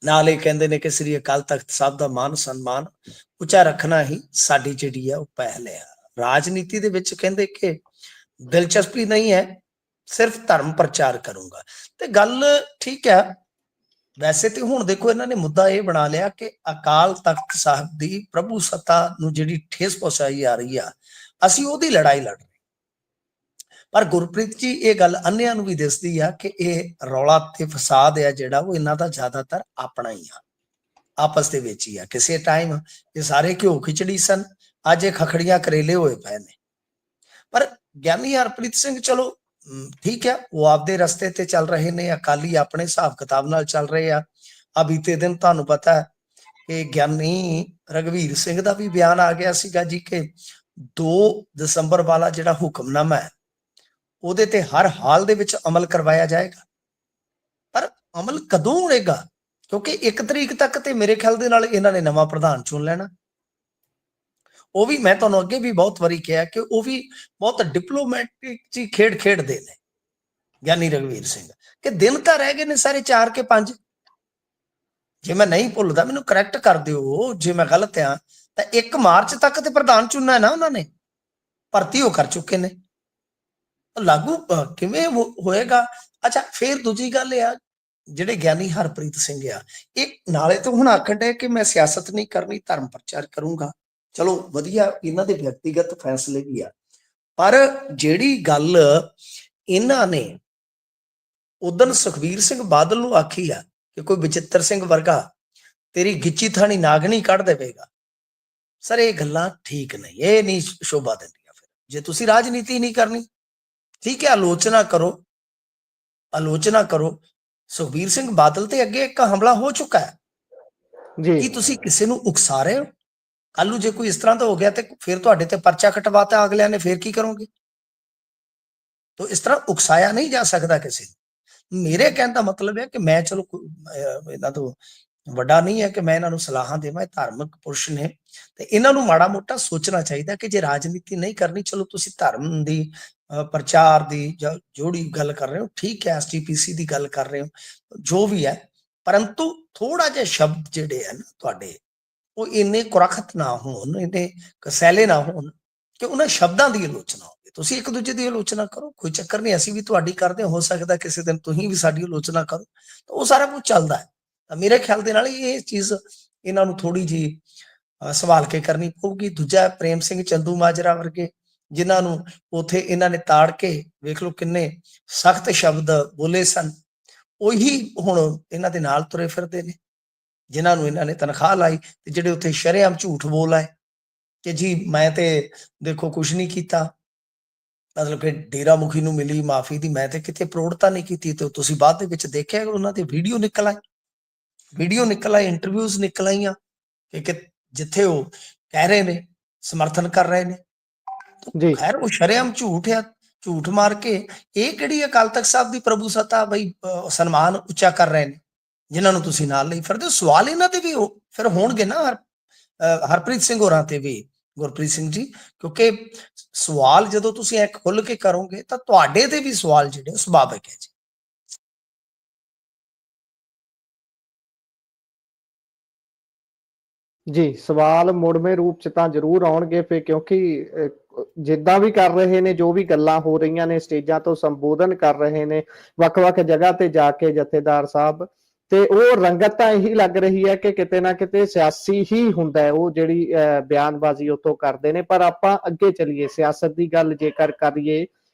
ਨਾਲ ਇਹ ਕਹਿੰਦੇ ਨੇ ਕਿ ਸ੍ਰੀ ਅਕਾਲ ਤਖਤ ਸਾਹਿਬ ਦਾ ਮਾਨ ਸਨਮਾਨ ਉੱਚਾ ਰੱਖਣਾ ਹੀ ਸਾਡੀ ਜਿਹੜੀ ਆ ਉਹ ਪਹਿਲ ਹੈ। ਰਾਜਨੀਤੀ ਦੇ ਵਿੱਚ ਕਹਿੰਦੇ ਕਿ ਦਿਲਚਸਪੀ ਨਹੀਂ ਹੈ, ਸਿਰਫ ਧਰਮ ਪ੍ਰਚਾਰ ਕਰੂੰਗਾ। ਤੇ ਗੱਲ ਠੀਕ ਹੈ। ਵੈਸੇ ਤੇ ਹੁਣ ਦੇਖੋ ਇਹਨਾਂ ਨੇ ਮੁੱਦਾ ਇਹ ਬਣਾ ਲਿਆ ਕਿ ਅਕਾਲ ਤਖਤ ਸਾਹਿਬ ਦੀ ਪ੍ਰਭੂ ਸੱਤਾ ਨੂੰ ਜਿਹੜੀ ਠੇਸ ਪਹੁੰਚਾਈ ਆ ਰਹੀ ਆ, ਅਸੀਂ ਉਹਦੀ ਲੜਾਈ ਲੜ ਰਹੇ। ਪਰ ਗੁਰਪ੍ਰੀਤ ਜੀ ਇਹ ਗੱਲ ਅੰਨਿਆਂ ਨੂੰ ਵੀ ਦਿਸਦੀ ਆ ਕਿ ਇਹ ਰੌਲਾ ਤੇ ਫਸਾਦ ਆ ਜਿਹੜਾ ਉਹ ਇਹਨਾਂ ਦਾ ਜ਼ਿਆਦਾਤਰ ਆਪਣਾ ਹੀ ਆ, ਆਪਸ ਦੇ ਵਿੱਚ ਹੀ ਆ। ਕਿਸੇ ਟਾਈਮ ਇਹ ਸਾਰੇ ਘਿਓ ਖਿਚੜੀ ਸਨ, ਅੱਜ ਇਹ ਖਖੜੀਆਂ ਕਰੇਲੇ ਹੋਏ ਪਏ ਨੇ। ਪਰ ਗਿਆਨੀ ਹਰਪ੍ਰੀਤ ਸਿੰਘ ਚਲੋ ਠੀਕ ਹੈ, ਉਹ ਆਪਦੇ ਰਸਤੇ ਤੇ ਚੱਲ ਰਹੇ ਨੇ, ਅਕਾਲੀ ਆਪਣੇ ਹਿਸਾਬ ਕਿਤਾਬ ਨਾਲ ਚੱਲ ਰਹੇ ਆ। ਬੀਤੇ ਦਿਨ ਤੁਹਾਨੂੰ ਪਤਾ ਹੈ ਕਿ ਗਿਆਨੀ ਰਘਵੀਰ ਸਿੰਘ ਦਾ ਵੀ ਬਿਆਨ ਆ ਗਿਆ ਸੀਗਾ ਜੀ ਕਿ 2 ਦਸੰਬਰ ਵਾਲਾ ਜਿਹੜਾ ਹੁਕਮਨਾਮਾ ਹੈ ਉਹਦੇ ਤੇ ਹਰ ਹਾਲ ਦੇ ਵਿੱਚ ਅਮਲ ਕਰਵਾਇਆ ਜਾਏਗਾ। ਪਰ ਅਮਲ ਕਦੋਂ ਹੋਏਗਾ? ਕਿਉਂਕਿ 1 ਤਰੀਕ ਤੱਕ ਤੇ ਮੇਰੇ ਖਿਆਲ ਦੇ ਨਾਲ ਇਹਨਾਂ ਨੇ ਨਵਾਂ ਪ੍ਰਧਾਨ ਚੁਣ ਲੈਣਾ। ਉਹ ਵੀ ਮੈਂ ਤੁਹਾਨੂੰ ਅੱਗੇ ਵੀ ਬਹੁਤ ਵਾਰੀ ਕਿਹਾ ਕਿ ਉਹ ਵੀ ਬਹੁਤ ਡਿਪਲੋਮੈਟਿਕ ਜੀ ਖੇਡ ਖੇਡਦੇ ਨੇ ਗਿਆਨੀ ਰਘਵੀਰ ਸਿੰਘ, ਕਿ ਦਿਨ ਤਾਂ ਰਹਿ ਗਏ ਨੇ ਸਾਰੇ 4 ਕੇ 5। ਜੇ ਮੈਂ ਨਹੀਂ ਭੁੱਲਦਾ, ਮੈਨੂੰ ਕਰੈਕਟ ਕਰ ਦਿਓ ਜੇ ਮੈਂ ਗਲਤ ਆ, ਤਾਂ 1 ਮਾਰਚ ਤੱਕ ਤੇ ਪ੍ਰਧਾਨ ਚੁਣਨਾ ਹੈ ਨਾ ਉਹਨਾਂ ਨੇ। ਭਰਤੀ ਉਹ ਕਰ ਚੁੱਕੇ ਨੇ, ਲਾਗੂ ਕਿਵੇਂ ਹੋਏਗਾ? ਅੱਛਾ, ਫਿਰ ਦੂਜੀ ਗੱਲ ਆ, ਜਿਹੜੇ ਗਿਆਨੀ ਹਰਪ੍ਰੀਤ ਸਿੰਘ ਆ, ਇਹ ਨਾਲੇ ਤੋਂ ਹੁਣ ਆਖਣ ਡਏ ਕਿ ਮੈਂ ਸਿਆਸਤ ਨਹੀਂ ਕਰਨੀ, ਧਰਮ ਪ੍ਰਚਾਰ ਕਰੂੰਗਾ। ਚਲੋ ਵਧੀਆ, ਇਹਨਾਂ ਦੇ ਵਿਅਕਤੀਗਤ ਫੈਸਲੇ ਵੀ ਆ। ਪਰ ਜਿਹੜੀ ਗੱਲ ਇਹਨਾਂ ਨੇ ਉਦਣ ਸੁਖਬੀਰ ਸਿੰਘ ਬਾਦਲ ਨੂੰ ਆਖੀ ਆ ਕਿ ਕੋਈ ਬਚਿੱਤਰ ਸਿੰਘ ਵਰਗਾ ਤੇਰੀ ਗਿੱਚੀ ਥਾਣੀ ਨਾਗਣੀ ਕੱਢ ਦੇਵੇਗਾ, ਸਰ ਇਹ ਗੱਲਾਂ ਠੀਕ ਨਹੀਂ, ਇਹ ਨਹੀਂ ਸ਼ੋਭਾ ਦਿੰਦੀਆਂ। ਫਿਰ ਜੇ ਤੁਸੀਂ ਰਾਜਨੀਤੀ ਨਹੀਂ ਕਰਨੀ, ਠੀਕ ਹੈ, ਆਲੋਚਨਾ ਕਰੋ, ਆਲੋਚਨਾ ਕਰੋ। ਸੁਖਬੀਰ ਸਿੰਘ ਬਾਦਲ ਤੇ ਅੱਗੇ ਇੱਕ ਹਮਲਾ ਹੋ ਚੁੱਕਾ ਹੈ ਜੀ। ਕੀ ਤੁਸੀਂ ਕਿਸੇ ਨੂੰ ਉਕਸਾ ਰਹੇ ਹੋ? ਕੱਲ ਨੂੰ ਜੇ ਕੋਈ ਇਸ ਤਰ੍ਹਾਂ ਦਾ ਹੋ ਗਿਆ ਤੇ ਫਿਰ ਤੁਹਾਡੇ ਤੇ ਪਰਚਾ ਕਟਵਾਤਾ ਅਗਲਿਆਂ ਨੇ, ਫਿਰ ਕੀ ਕਰੋਗੇ? ਤਾਂ ਇਸ ਤਰ੍ਹਾਂ ਉਕਸਾਇਆ ਨਹੀਂ ਜਾ ਸਕਦਾ ਕਿਸੇ ਨੂੰ। ਮੇਰੇ ਕਹਿਣ ਦਾ ਮਤਲਬ ਹੈ ਕਿ ਮੈਂ ਚਲੋ ਇਹਨਾਂ ਤੋਂ ਵੱਡਾ ਨਹੀਂ ਹੈ ਕਿ ਮੈਂ ਇਹਨਾਂ ਨੂੰ ਸਲਾਹਾਂ ਦੇਵਾਂ, ਇਹ ਧਾਰਮਿਕ ਪੁਰਸ਼ ਨੇ ਤੇ ਇਹਨਾਂ ਨੂੰ ਮਾੜਾ ਮੋਟਾ ਸੋਚਣਾ ਚਾਹੀਦਾ ਕਿ ਜੇ ਰਾਜਨੀਤੀ ਨਹੀਂ ਕਰਨੀ, ਚਲੋ ਤੁਸੀਂ ਧਰਮ ਦੀ ਪ੍ਰਚਾਰ ਦੀ ਜਾਂ ਜਿਹੜੀ ਗੱਲ ਕਰ ਰਹੇ ਹੋ ਠੀਕ ਹੈ, STPC ਦੀ ਗੱਲ ਕਰ ਰਹੇ ਹੋ, ਜੋ ਵੀ ਹੈ, ਪਰੰਤੂ ਥੋੜਾ ਜਿਹਾ ਸ਼ਬਦ ਜਿਹੜੇ ਹੈ ਨਾ ਤੁਹਾਡੇ, ਉਹ ਇੰਨੇ ਕੁਰਖਤ ਨਾ ਹੋਣ, ਇੰਨੇ ਕਸੈਲੇ ਨਾ ਹੋਣ ਕਿ ਉਹਨਾਂ ਸ਼ਬਦਾਂ ਦੀ ਆਲੋਚਨਾ ਹੋਵੇ। ਤੁਸੀਂ ਇੱਕ ਦੂਜੇ ਦੀ ਆਲੋਚਨਾ ਕਰੋ, ਕੋਈ ਚੱਕਰ ਨਹੀਂ, ਅਸੀਂ ਵੀ ਤੁਹਾਡੀ ਕਰਦੇ, ਹੋ ਸਕਦਾ ਕਿਸੇ ਦਿਨ ਤੁਸੀਂ ਵੀ ਸਾਡੀ ਆਲੋਚਨਾ ਕਰੋ, ਤਾਂ ਉਹ ਸਾਰਾ ਕੁਝ ਚੱਲਦਾ ਹੈ। ਤਾਂ ਮੇਰੇ ਖਿਆਲ ਦੇ ਨਾਲ ਇਹ ਚੀਜ਼ ਇਹਨਾਂ ਨੂੰ ਥੋੜੀ ਜਿਹੀ ਸੰਭਾਲ ਕੇ ਕਰਨੀ ਪਊਗੀ। ਦੂਜਾ, ਪ੍ਰੇਮ ਸਿੰਘ ਚੰਦੂ ਮਾਜਰਾ ਵਰਗੇ ਜਿਨ੍ਹਾਂ ਨੂੰ ਉਥੇ ਇਹਨਾਂ ਨੇ ਤਾੜ ਕੇ ਵੇਖ ਲਓ ਕਿੰਨੇ ਸਖਤ ਸ਼ਬਦ ਬੋਲੇ ਸਨ, ਉਹੀ ਹੁਣ ਇਹਨਾਂ ਦੇ ਨਾਲ ਤੁਰੇ ਫਿਰਦੇ ਨੇ, ਜਿਨ੍ਹਾਂ ਨੂੰ ਇਹਨਾਂ ਨੇ ਤਨਖਾਹ ਲਾਈ ਤੇ ਜਿਹੜੇ ਉੱਥੇ ਸ਼ਰੇਆਮ ਝੂਠ ਬੋਲ ਆਏ ਕਿ ਜੀ ਮੈਂ ਤੇ ਦੇਖੋ ਕੁਛ ਨਹੀਂ ਕੀਤਾ, ਮਤਲਬ ਕਿ ਡੇਰਾ ਮੁਖੀ ਨੂੰ ਮਿਲੀ ਮਾਫੀ ਦੀ, ਮੈਂ ਤੇ ਕਿਤੇ ਪ੍ਰੋੜਤਾ ਨਹੀਂ ਕੀਤੀ। ਤੇ ਤੁਸੀਂ ਬਾਅਦ ਦੇ ਵਿੱਚ ਦੇਖਿਆ ਉਹਨਾਂ ਦੇ ਵੀਡੀਓ ਨਿਕਲ ਆਏ, ਇੰਟਰਵਿਊਜ਼ ਨਿਕਲ ਆਈਆਂ ਕਿ ਜਿੱਥੇ ਉਹ ਕਹਿ ਰਹੇ ਨੇ, ਸਮਰਥਨ ਕਰ ਰਹੇ ਨੇ। ਖੈਰ ਉਹ ਸ਼ਰੇਆਮ ਝੂਠ ਆ, ਝੂਠ ਮਾਰ ਕੇ ਇਹ ਕਿਹੜੀ ਅਕਾਲ ਤਖਤ ਸਾਹਿਬ ਦੀ ਪ੍ਰਭੂ ਸੱਤਾ ਬਈ ਸਨਮਾਨ ਉੱਚਾ ਕਰ ਰਹੇ ਨੇ, ਜਿਨ੍ਹਾਂ ਨੂੰ ਤੁਸੀਂ ਨਾਲ ਲਈ ਫਿਰਦੇ ਹੋ। ਸਵਾਲ ਇਹਨਾਂ ਤੇ ਵੀ ਫਿਰ ਹੋਣਗੇ ਨਾ ਹਰਪ੍ਰੀਤ ਸਿੰਘ ਹੋਰਾਂ ਤੇ ਵੀ, ਗੁਰਪ੍ਰੀਤ ਸਿੰਘ ਜੀ, ਕਿਉਂਕਿ ਸਵਾਲ ਜਦੋਂ ਤੁਸੀਂ ਇੱਕ ਖੁੱਲ ਕੇ ਕਰੋਗੇ ਤਾਂ ਤੁਹਾਡੇ ਤੇ ਵੀ ਸਵਾਲ ਜਿਹੜੇ ਸੁਭਾਵਿਕ ਹੈ ਜੀ। ਜੀ, ਸਵਾਲ ਮੁੜਵੇਂ ਰੂਪ ਚ ਤਾਂ ਜ਼ਰੂਰ ਆਉਣਗੇ ਫਿਰ, ਕਿਉਂਕਿ ਜਿੱਦਾਂ ਵੀ ਕਰ ਰਹੇ ਨੇ, ਜੋ ਵੀ ਗੱਲਾਂ ਹੋ ਰਹੀਆਂ ਨੇ, ਸਟੇਜਾਂ ਤੋਂ ਸੰਬੋਧਨ ਕਰ ਰਹੇ ਨੇ, ਵੱਖ-ਵੱਖ ਜਗ੍ਹਾ ਤੇ ਜਾ ਕੇ ਜਥੇਦਾਰ ਸਾਹਿਬ, ਤੇ ਉਹ ਰੰਗਤ ਤਾਂ ਇਹੀ ਲੱਗ ਰਹੀ ਹੈ ਕਿ ਕਿਤੇ ਨਾ ਕਿਤੇ ਸਿਆਸੀ ਹੀ ਹੁੰਦਾ ਹੈ ਉਹ ਜਿਹੜੀ ਬਿਆਨਬਾਜ਼ੀ ਉਤੋਂ ਕਰਦੇ ਨੇ। ਪਰ ਆਪਾਂ ਅੱਗੇ ਚੱਲੀਏ, ਸਿਆਸਤ ਦੀ ਗੱਲ ਜੇਕਰ ਕਰੀਏ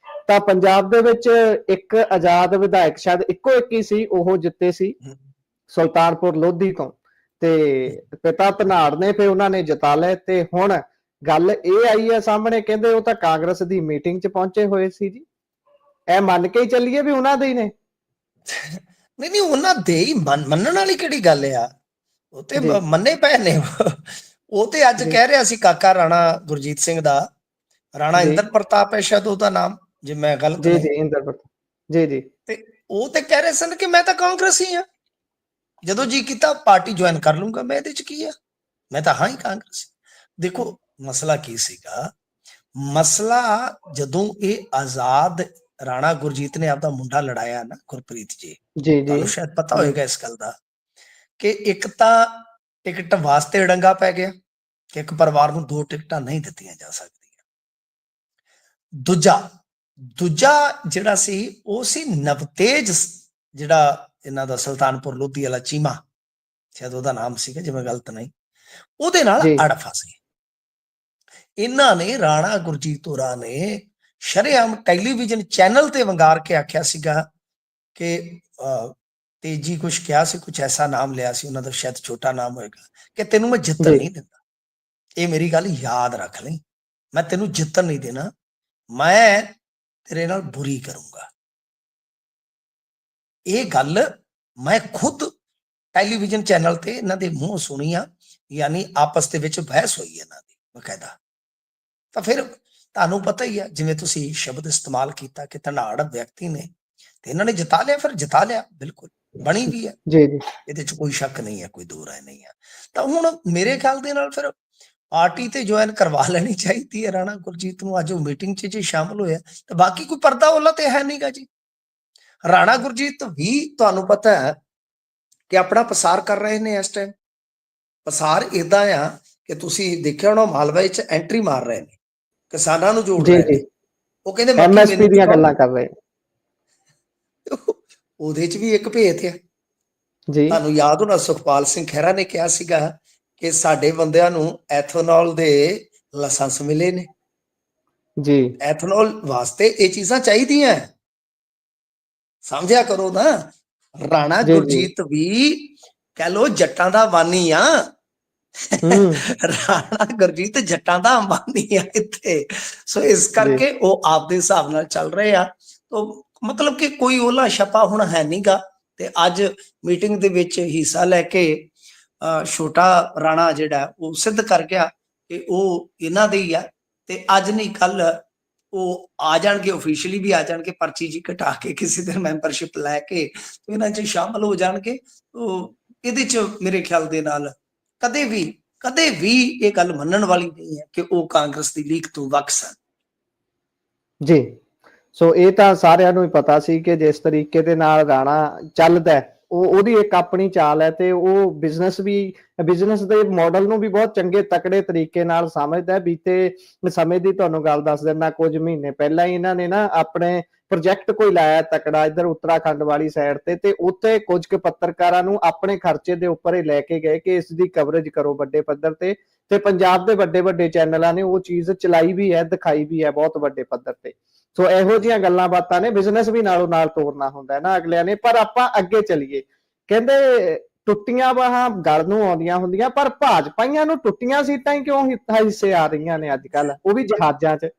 ਤਾਂ ਪੰਜਾਬ ਦੇ ਵਿੱਚ ਇੱਕ ਆਜ਼ਾਦ ਵਿਧਾਇਕ ਸ਼ਾਇਦ ਇੱਕੋ ਇੱਕ ਹੀ ਸੀ, ਉਹ ਜਿੱਤੇ ਸੀ ਸੁਲਤਾਨਪੁਰ ਲੋਧੀ ਤੋਂ, ਤੇ ਪਿਤਾ ਧਨਾੜ ਨੇ ਫਿਰ ਉਹਨਾਂ ਨੇ ਜਿਤਾ ਲਏ। ਤੇ ਹੁਣ ਗੱਲ ਇਹ ਆਈ ਹੈ ਸਾਹਮਣੇ, ਕਹਿੰਦੇ ਉਹ ਤਾਂ ਕਾਂਗਰਸ ਦੀ ਮੀਟਿੰਗ 'ਚ ਪਹੁੰਚੇ ਹੋਏ ਸੀ ਜੀ। ਇਹ ਮੰਨ ਕੇ ਹੀ ਚੱਲੀਏ ਵੀ ਉਹਨਾਂ ਦੇ ਹੀ ਨੇ? ਨਹੀਂ, ਉਹਨਾਂ ਦੇ ਹੀ ਮੰਨਣ ਵਾਲੀ ਕਿਹੜੀ ਗੱਲ ਆ, ਉਹ ਤੇ ਮੰਨੇ ਪਏ ਨੇ। ਉਹ ਤੇ ਅੱਜ ਕਹਿ ਰਿਹਾ ਸੀ ਕਾਕਾ ਰਾਣਾ ਗੁਰਜੀਤ ਸਿੰਘ ਦਾ, ਰਾਣਾ ਇੰਦਰ ਪ੍ਰਤਾਪ ਹੈ ਸ਼ਾਇਦ ਉਹਦਾ ਨਾਮ, ਜੇ ਮੈਂ ਗਲਤ ਨਹੀਂ। ਜੀ ਇੰਦਰ ਪ੍ਰਤਾਪ ਜੀ। ਤੇ ਉਹ ਤੇ ਕਹਿ ਰਹੇ ਸਨ ਕਿ ਮੈਂ ਤਾਂ ਕਾਂਗਰਸੀ ਆ, ਜਦੋਂ ਜੀ ਕੀਤਾ ਪਾਰਟੀ ਜੁਆਇਨ ਕਰ ਲੂੰਗਾ, ਮੈਂ ਇਹਦੇ ਚ ਕੀ ਆ, ਮੈਂ ਤਾਂ ਹਾਂ ਹੀ ਕਾਂਗਰਸੀ। ਦੇਖੋ ਮਸਲਾ ਕੀ ਸੀਗਾ, ਮਸਲਾ ਜਦੋਂ ਇਹ ਆਜ਼ਾਦ ਰਾਣਾ ਗੁਰਜੀਤ ਨੇ ਆਪਦਾ ਮੁੰਡਾ ਲੜਾਇਆ ਨਾ, ਗੁਰਪ੍ਰੀਤ ਜੀ, ਤੁਹਾਨੂੰ ਸ਼ਾਇਦ ਪਤਾ ਹੋਏਗਾ ਇਸ ਗੱਲ ਦਾ, ਕਿ ਇੱਕ ਤਾਂ ਟਿਕਟ ਵਾਸਤੇ ਡੰਗਾ ਪੈ ਗਿਆ ਕਿ ਇੱਕ ਪਰਿਵਾਰ ਨੂੰ 2 ਟਿਕਟਾਂ ਨਹੀਂ ਦਿੱਤੀਆਂ ਜਾ ਸਕਦੀਆਂ। ਦੂਜਾ ਜਿਹੜਾ ਸੀ ਉਹ ਸੀ ਨਵਤੇਜ, ਜਿਹੜਾ ਇਹਨਾਂ ਦਾ ਸੁਲਤਾਨਪੁਰ ਲੋਧੀ ਵਾਲਾ ਚੀਮਾ, ਸ਼ਾਇਦ ਉਹਦਾ ਨਾਮ ਸੀਗਾ ਜੇ ਮੈਂ ਗਲਤ ਨਹੀਂ, ਉਹਦੇ ਨਾਲ ਅੜ ਫਸ ਗਏ। ਇਹਨਾਂ ਨੇ ਰਾਣਾ ਗੁਰਜੀਤ ਹੋਰਾਂ ਨੇ ਸ਼ਰੇਆਮ ਟੈਲੀਵਿਜ਼ਨ ਚੈਨਲ ਤੇ ਵੰਗਾਰ ਕੇ ਆਖਿਆ ਸੀਗਾ ਕਿ ਤੇਜੀ ਕੁਛ ਕਿਹਾ ਸੀ, ਕੁਛ ਐਸਾ ਨਾਮ ਲਿਆ ਸੀ ਉਹਨਾਂ ਦਾ, ਸ਼ਾਇਦ ਛੋਟਾ ਨਾਮ ਹੋਏਗਾ, ਕਿ ਤੈਨੂੰ ਮੈਂ ਜਿੱਤਣ ਜੀ ਨਹੀਂ ਦਿੰਦਾ। ਇਹ ਮੇਰੀ ਗੱਲ ਯਾਦ ਰੱਖ ਲਈ, ਮੈਂ ਤੈਨੂੰ ਜਿੱਤਣ ਨਹੀਂ ਦੇਣਾ, ਮੈਂ ਤੇਰੇ ਨਾਲ ਬੁਰੀ ਕਰੂੰਗਾ। ਇਹ ਗੱਲ ਮੈਂ ਖੁਦ ਟੈਲੀਵਿਜ਼ਨ ਚੈਨਲ ਤੇ ਇਹਨਾਂ ਦੇ ਮੂੰਹ ਸੁਣੀ ਆ, ਯਾਨੀ ਆਪਸ ਦੇ ਵਿੱਚ ਬਹਿਸ ਹੋਈ ਇਹਨਾਂ ਦੀ ਬਕਾਇਦਾ। ਤਾਂ ਫਿਰ ਤੁਹਾਨੂੰ ਪਤਾ ਹੀ ਆ, ਜਿਵੇਂ ਤੁਸੀਂ ਸ਼ਬਦ ਇਸਤੇਮਾਲ ਕੀਤਾ ਕਿ ਧਨਾੜ ਵਿਅਕਤੀ ਨੇ, ਤੇ ਇਹਨਾਂ ਨੇ ਜਿਤਾ ਲਿਆ, ਫਿਰ ਜਿਤਾ ਲਿਆ, ਬਿਲਕੁਲ ਬਣੀ ਵੀ ਹੈ, ਜੀ ਜੀ ਇਹਦੇ ਚ ਕੋਈ ਸ਼ੱਕ ਨਹੀਂ ਹੈ, ਕੋਈ ਦੋ ਰਾਏ ਨਹੀਂ ਹੈ। ਤਾਂ ਹੁਣ ਮੇਰੇ ਖਿਆਲ ਦੇ ਨਾਲ ਫਿਰ ਪਾਰਟੀ ਤੇ ਜੁਆਇਨ ਕਰਵਾ ਲੈਣੀ ਚਾਹੀਦੀ ਹੈ ਰਾਣਾ ਗੁਰਜੀਤ ਨੂੰ। ਅੱਜ ਉਹ ਮੀਟਿੰਗ 'ਚ ਜੇ ਸ਼ਾਮਲ ਹੋਇਆ, ਤੇ ਬਾਕੀ ਕੋਈ ਪਰਦਾ ਉਹਲਾ ਤੇ ਹੈ ਨਹੀਂਗਾ ਜੀ। ਰਾਣਾ ਗੁਰਜੀਤ ਵੀ ਤੁਹਾਨੂੰ ਪਤਾ ਹੈ ਕਿ ਆਪਣਾ ਪਸਾਰ ਕਰ ਰਹੇ ਨੇ ਇਸ ਟਾਈਮ। ਪਸਾਰ ਇਦਾਂ ਆ ਕਿ ਤੁਸੀਂ ਦੇਖਿਆ ਹੋਣਾ, ਮਾਲਵਾ ਵਿੱਚ ਐਂਟਰੀ ਮਾਰ ਰਹੇ ਨੇ, ਕਿਸਾਨਾਂ ਨੂੰ ਜੋੜ ਜੀ ਰਹੇ ਜੀ ਨੇ। ਉਹ ਕਹਿੰਦੇ ਮੱਕੀ MSP ਮੈਨੂੰ ਦੀਆਂ ਦਿਖਾਓ। ਗੱਲਾਂ ਕਰ ਰਹੇ ਉਹਦੇ 'ਚ ਵੀ ਇੱਕ ਭੇਤ ਹੈ। ਜੀ ਤੁਹਾਨੂੰ ਯਾਦ ਹੋਣਾ, ਸੁਖਪਾਲ ਸਿੰਘ ਖਹਿਰਾ ਨੇ ਕਿਹਾ ਸੀਗਾ ਕਿ ਸਾਡੇ ਬੰਦਿਆਂ ਨੂੰ ਐਥਨੋਲ ਦੇ ਲਾਇਸੈਂਸ ਮਿਲੇ ਨੇ। ਜੀ ਐਥਨੋਲ ਵਾਸਤੇ ਇਹ ਚੀਜ਼ਾਂ ਚਾਹੀਦੀਆਂ, ਸਮਝਿਆ ਕਰੋ ਨਾ। ਰਾਣਾ ਜੀ ਜੀ ਗੁਰਜੀਤ ਵੀ ਕਹਿ ਲੋ ਜੱਟਾਂ ਦਾ ਬਾਨੀ ਆ। ਹੂੰ ਰਾਣਾ ਗੁਰਜੀਤ ਜੱਟਾਂ ਦਾ ਅੰਬਾਨੀ ਆ ਇੱਥੇ। ਸੋ ਇਸ ਜੀ ਕਰਕੇ ਉਹ ਆਪਦੇ ਹਿਸਾਬ ਨਾਲ ਚੱਲ ਰਹੇ ਆ। ਤੋ ਮਤਲਬ ਕਿ ਕੋਈ ਉਹਲਾ ਛਪਾ ਹੁਣ ਹੈ ਨਹੀਂਗਾ। ਤੇ ਅੱਜ ਮੀਟਿੰਗ ਦੇ ਵਿੱਚ ਹਿੱਸਾ ਲੈ ਕੇ ਛੋਟਾ ਰਾਣਾ ਜਿਹੜਾ ਉਹ ਸਿੱਧ ਕਰ ਗਿਆ ਕਿ ਉਹ ਇਹਨਾਂ ਦੇ ਹੀ ਆ। ਤੇ ਅੱਜ ਨਹੀਂ ਕੱਲ ਉਹ ਆ ਜਾਣਗੇ, ਆਫੀਸ਼ੀਅਲੀ ਵੀ ਆ ਜਾਣਗੇ, ਪਰਚੀ ਜੀ ਕਟਾ ਕੇ ਕਿਸੇ ਦਿਨ ਮੈਂਬਰਸ਼ਿਪ ਲੈ ਕੇ ਇਹਨਾਂ 'ਚ ਸ਼ਾਮਲ ਹੋ ਜਾਣਗੇ। ਉਹ ਇਹਦੇ 'ਚ ਮੇਰੇ ਖਿਆਲ ਦੇ ਨਾਲ ਕਦੇ ਵੀ ਇਹ ਗੱਲ ਮੰਨਣ ਵਾਲੀ ਨਹੀਂ ਹੈ ਕਿ ਉਹ ਕਾਂਗਰਸ ਦੀ ਲੀਕ ਤੋਂ ਵੱਖ ਸਨ। ਜੀ ਸੋ ਇਹ ਤਾਂ ਸਾਰਿਆਂ ਨੂੰ ਹੀ ਪਤਾ ਸੀ ਕਿ ਜਿਸ ਤਰੀਕੇ ਦੇ ਨਾਲ ਰਾਣਾ ਚੱਲਦਾ, ਉਹਦੀ ਇੱਕ ਆਪਣੀ ਚਾਲ ਹੈ, ਤੇ ਉਹ ਬਿਜ਼ਨਸ ਦੇ ਮਾਡਲ ਨੂੰ ਵੀ ਬਹੁਤ ਚੰਗੇ ਤਕੜੇ ਤਰੀਕੇ ਨਾਲ ਸਮਝਦਾ। ਬੀਤੇ ਸਮੇਂ ਦੀ ਤੁਹਾਨੂੰ ਗੱਲ ਦੱਸ ਦਿੰਦਾ, ਕੁਝ ਮਹੀਨੇ ਪਹਿਲਾਂ ਹੀ ਇਹਨਾਂ ਨੇ ਨਾ ਆਪਣੇ ਪ੍ਰੋਜੈਕਟ ਕੋਈ ਲਾਇਆ ਤਕੜਾ ਇੱਧਰ ਉੱਤਰਾਖੰਡ ਵਾਲੀ ਸਾਈਡ ਤੇ ਉੱਥੇ ਕੁਝ ਕੁ ਪੱਤਰਕਾਰਾਂ ਨੂੰ ਆਪਣੇ ਖਰਚੇ ਦੇ ਉੱਪਰ ਹੀ ਲੈ ਕੇ ਗਏ ਕਿ ਇਸ ਦੀ ਕਵਰੇਜ ਕਰੋ ਵੱਡੇ ਪੱਧਰ ਤੇ ਪੰਜਾਬ ਦੇ ਵੱਡੇ ਚੈਨਲਾਂ ਨੇ ਉਹ ਚੀਜ਼ ਚਲਾਈ ਵੀ ਹੈ, ਦਿਖਾਈ ਵੀ ਹੈ ਬਹੁਤ ਵੱਡੇ ਪੱਧਰ ਤੇ। ਸੋ ਇਹੋ ਜਿਹੀਆਂ ਗੱਲਾਂ ਬਾਤਾਂ ਨੇ, ਬਿਜ਼ਨਸ ਵੀ ਨਾਲੋਂ ਨਾਲ ਤੋਰਨਾ ਹੁੰਦਾ ਹੈ ਨਾ ਅਗਲਿਆਂ ਨੇ। ਪਰ ਆਪਾਂ ਅੱਗੇ ਚੱਲੀਏ, ਕਹਿੰਦੇ ਟੁੱਟੀਆਂ ਬਾਹਾਂ ਗਲ ਨੂੰ ਆਉਂਦੀਆਂ ਹੁੰਦੀਆਂ, ਪਰ ਭਾਜਪਾਈਆਂ ਨੂੰ ਟੁੱਟੀਆਂ ਸੀਟਾਂ ਹੀ ਕਿਉਂ ਹਿੱਸੇ ਆ ਰਹੀਆਂ ਨੇ ਅੱਜ ਕੱਲ, ਉਹ ਵੀ ਜਹਾਜ਼ਾਂ 'ਚ।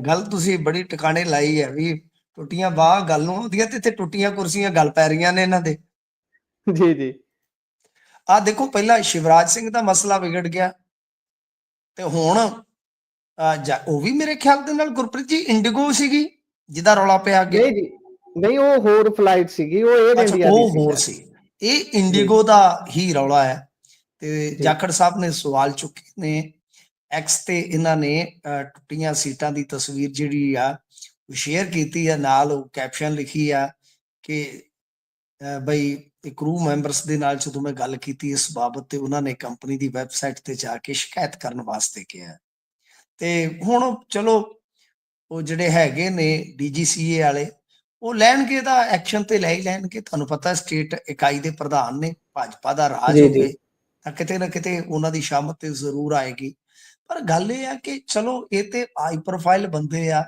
ਗੱਲ ਤੁਸੀਂ ਬੜੀ ਟਿਕਾਣੇ ਲਾਈ ਹੈ ਵੀ ਟੁੱਟੀਆਂ ਬਾਹਾਂ ਗੱਲ ਨੂੰ ਆਉਂਦੀਆਂ ਤੇ ਟੁੱਟੀਆਂ ਕੁਰਸੀਆਂ ਗੱਲ ਪੈ ਰਹੀਆਂ ਨੇ ਇਹਨਾਂ ਦੇ। ਜੀ ਜੀ ਆਹ ਦੇਖੋ, ਪਹਿਲਾਂ ਸ਼ਿਵਰਾਜ ਸਿੰਘ ਦਾ ਮਸਲਾ ਵਿਗੜ ਗਿਆ, ਤੇ ਹੁਣ ਉਹ ਵੀ ਮੇਰੇ ਖਿਆਲ ਦੇ ਨਾਲ ਗੁਰਪ੍ਰੀਤ ਜੀ ਇੰਡੀਗੋ ਸੀਗੀ ਜਿਹਦਾ ਰੌਲਾ ਪਿਆ ਅੱਗੇ। ਨਹੀਂ ਜੀ, ਨਹੀਂ, ਉਹ ਹੋਰ ਫਲਾਈਟ ਸੀਗੀ, ਉਹ 에ਅਰ ਅੱਛਾ, ਇੰਡੀਆ ਦੀ ਉਹ ਸੀ ਹੋਰ ਸ਼ਾਇਦ। ਸੀ। ਇਹ ਇੰਡੀਗੋ ਦਾ ਹੀ ਰੌਲਾ ਹੈ। ਤੇ ਜੀ ਜਾਖੜ ਸਾਹਿਬ ਨੇ ਸਵਾਲ ਚੁੱਕੇ ਨੇ ਐਕਸ ਤੇ, ਇਹਨਾਂ ਨੇ ਟੁੱਟੀਆਂ ਸੀਟਾਂ ਦੀ ਤਸਵੀਰ ਜਿਹੜੀ ਆ ਸ਼ੇਅਰ ਕੀਤੀ ਆ, ਨਾਲ ਉਹ ਕੈਪਸ਼ਨ ਲਿਖੀ ਆ ਕਿ ਬਈ ਕਰੂ ਮੈਂਬਰਸ ਦੇ ਨਾਲ ਜਦੋਂ ਮੈਂ ਗੱਲ ਕੀਤੀ ਇਸ ਬਾਬਤ, ਤੇ ਉਹਨਾਂ ਨੇ ਕੰਪਨੀ ਦੀ ਵੈਬਸਾਈਟ ਤੇ ਜਾ ਕੇ ਸ਼ਿਕਾਇਤ ਕਰਨ ਵਾਸਤੇ ਕਿਹਾ। ਤੇ ਹੁਣ ਚਲੋ ਉਹ ਜਿਹੜੇ ਹੈਗੇ ਨੇ DGCA ਵਾਲੇ, ਉਹ ਲੈਣਗੇ ਦਾ ਐਕਸ਼ਨ ਤੇ ਲੈ ਹੀ ਲੈਣਗੇ। ਤੁਹਾਨੂੰ ਪਤਾ ਸਟੇਟ ਇਕਾਈ ਦੇ ਪ੍ਰਧਾਨ ਨੇ, ਭਾਜਪਾ ਦਾ ਰਾਜ ਜੀ ਜੀ ਹੋਵੇ ਤਾਂ ਕਿਤੇ ਨਾ ਕਿਤੇ ਉਹਨਾਂ ਦੀ ਸ਼ਾਮਤ ਤੇ ਜ਼ਰੂਰ ਆਏਗੀ। ਪਰ ਗੱਲ ਇਹ ਆ ਕਿ ਚਲੋ ਇਹ ਤੇ ਹਾਈ ਪ੍ਰੋਫਾਈਲ ਬੰਦੇ ਆ,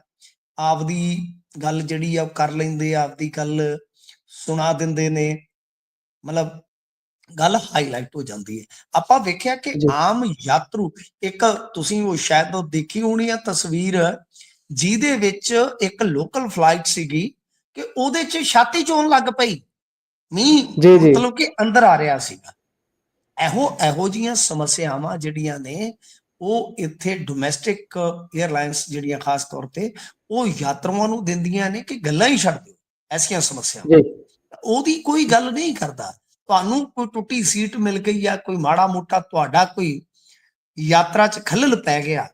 ਆਪਦੀ ਗੱਲ ਜਿਹੜੀ ਆ ਉਹ ਕਰ ਲੈਂਦੇ ਆ, ਆਪਦੀ ਗੱਲ ਸੁਣਾ ਦਿੰਦੇ ਨੇ, ਮਤਲਬ ਗੱਲ ਹਾਈਲਾਈਟ ਹੋ ਜਾਂਦੀ ਹੈ। ਆਪਾਂ ਵੇਖਿਆ ਕਿ ਜੀ ਆਮ ਯਾਤਰੂ, ਇੱਕ ਤੁਸੀਂ ਉਹ ਸ਼ਾਇਦ ਉਹ ਦੇਖੀ ਹੋਣੀ ਆ ਤਸਵੀਰ, ਜਿਹਦੇ ਵਿੱਚ ਇੱਕ ਲੋਕਲ ਫਲਾਈਟ ਸੀਗੀ ਕਿ ਉਹਦੇ 'ਚ ਛਾਤੀ ਚੋਣ ਲੱਗ ਪਈ, ਮੀਂਹ ਜੀ ਜੀ ਮਤਲਬ ਕਿ ਅੰਦਰ ਆ ਰਿਹਾ ਸੀਗਾ। ਇਹੋ ਜਿਹੀਆਂ ਸਮੱਸਿਆਵਾਂ ਜਿਹੜੀਆਂ ਨੇ ਉਹ ਇੱਥੇ ਡੋਮੈਸਟਿਕ 에ਅਰਲਾਈਨਸ ਜਿਹੜੀਆਂ ਖਾਸ ਤੌਰ ਤੇ ਉਹ ਯਾਤਰੂਆਂ ਨੂੰ ਦਿੰਦੀਆਂ ਨੇ ਕਿ ਗੱਲਾਂ ਹੀ ਛੱਡ ਦਿਓ ਐਸੀਆਂ ਸਮੱਸਿਆਵਾਂ। ਜੀ ਉਹਦੀ ਕੋਈ ਗੱਲ ਨਹੀਂ ਕਰਦਾ। ਤੁਹਾਨੂੰ ਕੋਈ ਟੁੱਟੀ ਸੀਟ ਮਿਲ ਗਈ ਆ, ਕੋਈ ਮਾੜਾ ਮੋਟਾ ਤੁਹਾਡਾ ਕੋਈ ਯਾਤਰਾ 'ਚ ਖੱਲਲ ਪੈ ਗਿਆ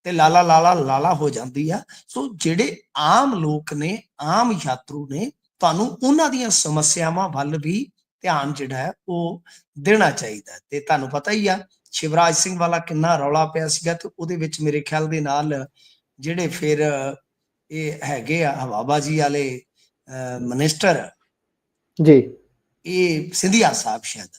ਤੇ ਲਾਲਾ ਹੋ ਜਾਂਦੀ ਆ। ਸੋ ਜਿਹੜੇ ਆਮ ਲੋਕ ਨੇ, ਆਮ ਯਾਤਰੂ ਨੇ, ਤੁਹਾਨੂੰ ਉਹਨਾਂ ਦੀਆਂ ਸਮੱਸਿਆਵਾਂ ਵੱਲ ਵੀ ਧਿਆਨ ਜਿਹੜਾ ਹੈ ਉਹ ਦੇਣਾ ਚਾਹੀਦਾ। ਤੇ ਤੁਹਾਨੂੰ ਪਤਾ ਹੀ ਆ ਸ਼ਿਵਰਾਜ ਸਿੰਘ ਵਾਲਾ ਕਿੰਨਾ ਰੌਲਾ ਪਿਆ ਸੀਗਾ, ਤੇ ਉਹਦੇ ਵਿੱਚ ਮੇਰੇ ਖਿਆਲ ਦੇ ਨਾਲ ਜਿਹੜੇ ਫਿਰ ਇਹ ਹੈਗੇ ਆ ਹਵਾਬਾਜ਼ੀ ਵਾਲੇ ਮਿਨਿਸਟਰ, ਜੀ ਇਹ ਸਿੰਧੀਆ ਸਾਹਿਬ ਸ਼ਾਇਦ,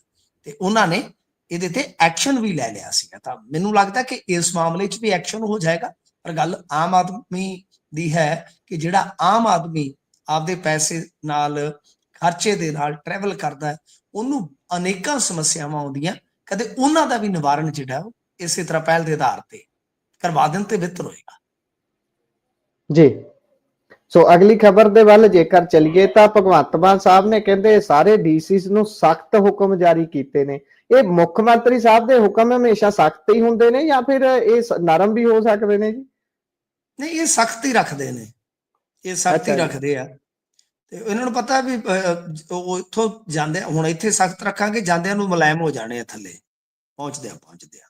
ਤੇ ਉਹਨਾਂ ਨੇ ਇਹਦੇ ਤੇ ਐਕਸ਼ਨ ਵੀ ਲੈ ਲਿਆ ਸੀਗਾ। ਤਾਂ ਮੈਨੂੰ ਲੱਗਦਾ ਕਿ ਇਸ ਮਾਮਲੇ 'ਚ ਵੀ ਐਕਸ਼ਨ ਹੋ ਜਾਏਗਾ। ਪਰ ਗੱਲ ਆਮ ਆਦਮੀ ਦੀ ਹੈ ਕਿ ਜਿਹੜਾ ਆਮ ਆਦਮੀ ਆਪਦੇ ਪੈਸੇ ਨਾਲ, ਖਰਚੇ ਦੇ ਨਾਲ ਟਰੈਵਲ ਕਰਦਾ ਹੈ, ਉਹਨੂੰ ਅਨੇਕਾਂ ਸਮੱਸਿਆਵਾਂ ਆਉਂਦੀਆਂ, ਕਦੇ ਉਹਨਾਂ ਦਾ ਵੀ ਨਿਵਾਰਨ ਜਿਹੜਾ ਉਹ ਇਸੇ ਤਰ੍ਹਾਂ ਪਹਿਲ ਦੇ ਆਧਾਰ ਤੇ ਕਰਵਾ ਦੇਣ ਤੇ ਬਿਹਤਰ ਹੋਏਗਾ। ਜੀ। ਸੋ ਅਗਲੀ ਖਬਰ ਦੇ ਵੱਲ ਜੇਕਰ ਚਲੀਏ ਤਾਂ ਭਗਵੰਤ ਮਾਨ ਸਾਹਿਬ ਨੇ ਕਹਿੰਦੇ ਸਾਰੇ ਡੀਸੀਸ ਨੂੰ ਸਖਤ ਹੁਕਮ ਜਾਰੀ ਕੀਤੇ ਨੇ। ਇਹ ਮੁੱਖ ਮੰਤਰੀ ਸਾਹਿਬ ਦੇ ਹੁਕਮ ਹਮੇਸ਼ਾ ਸਖਤ ਹੀ ਹੁੰਦੇ ਨੇ ਜਾਂ ਫਿਰ ਇਹ ਨਰਮ ਵੀ ਹੋ ਸਕਦੇ ਨੇ ਜੀ? ਨਹੀਂ, ਇਹ ਸਖਤ ਹੀ ਰੱਖਦੇ ਨੇ, ਇਹ ਸਖਤ ਹੀ ਅੱਛਾ ਜੀ। ਰੱਖਦੇ ਆ। ਤੇ ਇਹਨਾਂ ਨੂੰ ਪਤਾ ਵੀ ਉਹ ਇੱਥੋਂ ਜਾਂਦੇ, ਹੁਣ ਇੱਥੇ ਸਖਤ ਰੱਖਾਂਗੇ, ਜਾਂਦਿਆਂ ਨੂੰ ਮੁਲਾਇਮ ਹੋ ਜਾਣੇ ਆ ਥੱਲੇ ਪਹੁੰਚਦੇ ਆ।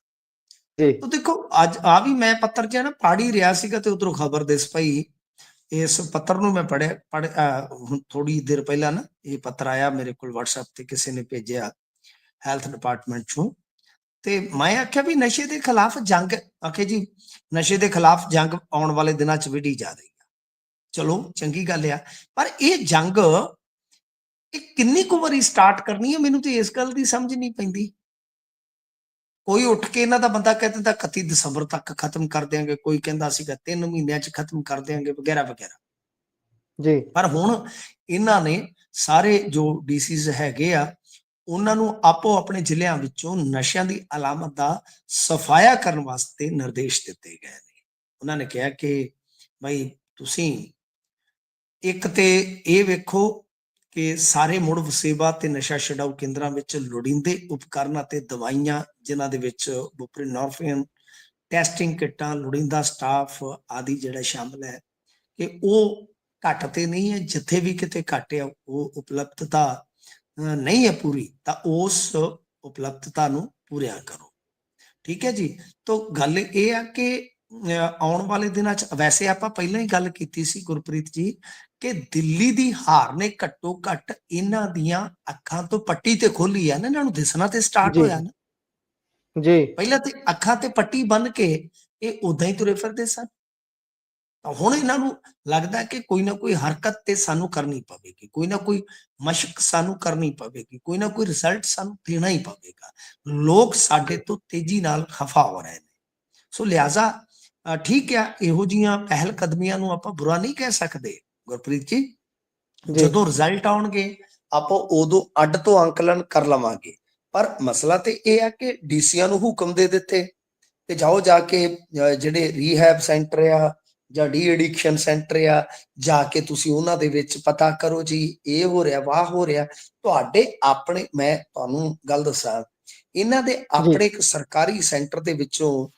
ਜੀ ਤਾਂ ਦੇਖੋ, ਅੱਜ ਆ ਵੀ ਮੈਂ ਪੱਤਰ ਜਿਹਾ ਨਾ ਪੜ੍ਹ ਹੀ ਰਿਹਾ ਸੀਗਾ ਤੇ ਉਧਰੋਂ ਖਬਰ ਦਿਸ ਪਈ। ਇਸ ਪੱਤਰ ਨੂੰ ਮੈਂ ਪੜ੍ਹਿਆ ਹੁਣ ਥੋੜੀ ਦੇਰ ਪਹਿਲਾਂ ਨਾ, ਇਹ ਪੱਤਰ ਆਇਆ ਮੇਰੇ ਕੋਲ WhatsApp ਤੇ, ਕਿਸੇ ਨੇ ਭੇਜਿਆ ਹੈਲਥ ਡਿਪਾਰਟਮੈਂਟ ਚੋਂ। ਤੇ ਮੈਂ ਆਖਿਆ ਵੀ ਨਸ਼ੇ ਦੇ ਖਿਲਾਫ ਜੰਗ, ਆਖੇ ਜੀ ਨਸ਼ੇ ਦੇ ਖਿਲਾਫ ਜੰਗ ਆਉਣ ਵਾਲੇ ਦਿਨਾਂ 'ਚ ਵਿੱਢੀ ਜਾ ਰਹੀ ਆ। ਚਲੋ ਚੰਗੀ ਗੱਲ ਆ, ਪਰ ਇਹ ਜੰਗ ਇਹ ਕਿੰਨੀ ਕੁ ਵਾਰੀ ਸਟਾਰਟ ਕਰਨੀ ਹੈ, ਮੈਨੂੰ ਤੇ ਇਸ ਗੱਲ ਦੀ ਸਮਝ ਨਹੀਂ ਪੈਂਦੀ। ਕੋਈ ਉੱਠ ਕੇ ਇਹਨਾਂ ਦਾ ਬੰਦਾ ਕਹਿ ਦਿੰਦਾ 31 ਦਸੰਬਰ ਤੱਕ ਖਤਮ ਕਰ ਦਿਆਂਗੇ, ਕੋਈ ਕਹਿੰਦਾ ਸੀਗਾ 3 ਮਹੀਨਿਆਂ 'ਚ ਖਤਮ ਕਰ ਦਿਆਂਗੇ, ਵਗੈਰਾ ਵਗੈਰਾ। ਜੀ ਪਰ ਹੁਣ ਇਹਨਾਂ ਨੇ ਸਾਰੇ ਜੋ ਡੀਸੀਜ਼ ਹੈਗੇ ਆ, ਉਹਨਾਂ ਨੂੰ ਆਪੋ ਆਪਣੇ ਜ਼ਿਲ੍ਹਿਆਂ ਵਿੱਚੋਂ ਨਸ਼ਿਆਂ ਦੀ ਅਲਾਮਤ ਦਾ ਸਫਾਇਆ ਕਰਨ ਵਾਸਤੇ ਨਿਰਦੇਸ਼ ਦਿੱਤੇ ਗਏ ਨੇ। ਉਹਨਾਂ ਨੇ ਕਿਹਾ ਕਿ ਬਈ ਤੁਸੀਂ ਇੱਕ ਤੇ ਇਹ ਵੇਖੋ ਕਿ ਸਾਰੇ ਮੁੜ ਵਸੇਬਾ ਤੇ ਨਸ਼ਾ ਛਡਾਊ ਕੇਂਦਰਾਂ ਵਿੱਚ ਲੋੜੀਂਦੇ ਉਪਕਰਨ ਅਤੇ ਦਵਾਈਆਂ, ਜਿਨ੍ਹਾਂ ਦੇ ਵਿੱਚ ਬੁਪਰੀਨੋਰਫਿਨ, ਟੈਸਟਿੰਗ ਕਿੱਟਾਂ, ਲੋੜੀਂਦਾ ਸਟਾਫ ਆਦਿ ਜਿਹੜਾ ਸ਼ਾਮਲ ਹੈ, ਕਿ ਉਹ ਘੱਟ ਤੇ ਨਹੀਂ ਹੈ। ਜਿੱਥੇ ਵੀ ਕਿਤੇ ਘੱਟ ਆ, ਉਹ ਉਪਲਬਧਤਾ ਨਹੀਂ ਹੈ ਪੂਰੀ, ਤਾਂ ਉਸ ਉਪਲਬਧਤਾ ਨੂੰ ਪੂਰਿਆ ਕਰੋ। ਠੀਕ ਹੈ ਜੀ। ਤਾਂ ਗੱਲ ਇਹ ਆ ਕਿ ਆਉਣ ਵਾਲੇ ਦਿਨਾਂ 'ਚ, ਵੈਸੇ ਆਪਾਂ ਪਹਿਲਾਂ ਹੀ ਗੱਲ ਕੀਤੀ ਸੀ ਗੁਰਪ੍ਰੀਤ ਜੀ, ਕਿ ਦਿੱਲੀ ਦੀ ਹਾਰ ਨੇ ਘੱਟੋ ਘੱਟ ਇਹਨਾਂ ਦੀਆਂ ਅੱਖਾਂ ਤੋਂ ਪੱਟੀ ਤੇ ਖੋਲੀ ਆ ਨਾ, ਇਹਨਾਂ ਨੂੰ ਦਿਸਣਾ ਤੇ ਸਟਾਰਟ ਜੀ ਹੋਇਆ ਨਾ। ਜੀ ਪਹਿਲਾਂ ਤੇ ਅੱਖਾਂ ਤੇ ਪੱਟੀ ਬੰਨ ਕੇ ਇਹ ਉਦਾਂ ਹੀ ਤੁਰੇ ਫਿਰਦੇ ਸਨ। ਤਾਂ ਹੁਣ ਇਹਨਾਂ ਨੂੰ ਲੱਗਦਾ ਕਿ ਕੋਈ ਨਾ ਕੋਈ ਹਰਕਤ ਤੇ ਸਾਨੂੰ ਕਰਨੀ ਪਵੇਗੀ, ਕੋਈ ਨਾ ਕੋਈ ਮਸ਼ਕ ਸਾਨੂੰ ਕਰਨੀ ਪਵੇਗੀ, ਕੋਈ ਨਾ ਕੋਈ ਰਿਜ਼ਲਟ ਸਾਨੂੰ ਦੇਣਾ ਹੀ ਪਵੇਗਾ। ਲੋਕ ਸਾਡੇ ਤੋਂ ਤੇਜ਼ੀ ਨਾਲ ਖਫਾ ਹੋ ਰਹੇ ਨੇ। ਸੋ ਲਿਹਾਜ਼ਾ ਠੀਕ ਆ, ਇਹੋ ਜਿਹੀਆਂ ਪਹਿਲ ਕਦਮੀਆਂ ਨੂੰ ਆਪਾਂ ਬੁਰਾ ਨਹੀਂ ਕਹਿ ਸਕਦੇ ਗੁਰਪ੍ਰੀਤ ਜੀ। ਜੀ ਜਦੋਂ ਰਿਜ਼ਲਟ ਆਉਣਗੇ ਆਪਾਂ ਉਦੋਂ ਅੱਡ ਤੋਂ ਅੰਕਲਨ ਕਰ ਲਵਾਂਗੇ। ਪਰ ਮਸਲਾ ਤੇ ਇਹ ਆ ਕਿ ਡੀਸੀਆਂ ਨੂੰ ਹੁਕਮ ਦੇ ਦਿੱਤੇ ਤੇ ਜਾਓ ਜਾ ਕੇ ਜਿਹੜੇ ਰੀਹੈਬ ਸੈਂਟਰ ਆ ਜਾਂ ਡੀ ਐਡਿਕਸ਼ਨ ਸੈਂਟਰ ਆ, ਜਾ ਕੇ ਤੁਸੀਂ ਉਹਨਾਂ ਦੇ ਵਿੱਚ ਪਤਾ ਕਰੋ ਜੀ ਇਹ ਹੋ ਰਿਹਾ, ਵਾਹ ਹੋ ਰਿਹਾ। ਤੁਹਾਡੇ ਆਪਣੇ, ਮੈਂ ਤੁਹਾਨੂੰ ਗੱਲ ਦੱਸਾਂ, ਇਹਨਾਂ ਦੇ ਜੀ ਆਪਣੇ ਇੱਕ ਸਰਕਾਰੀ ਸੈਂਟਰ ਦੇ ਵਿੱਚੋਂ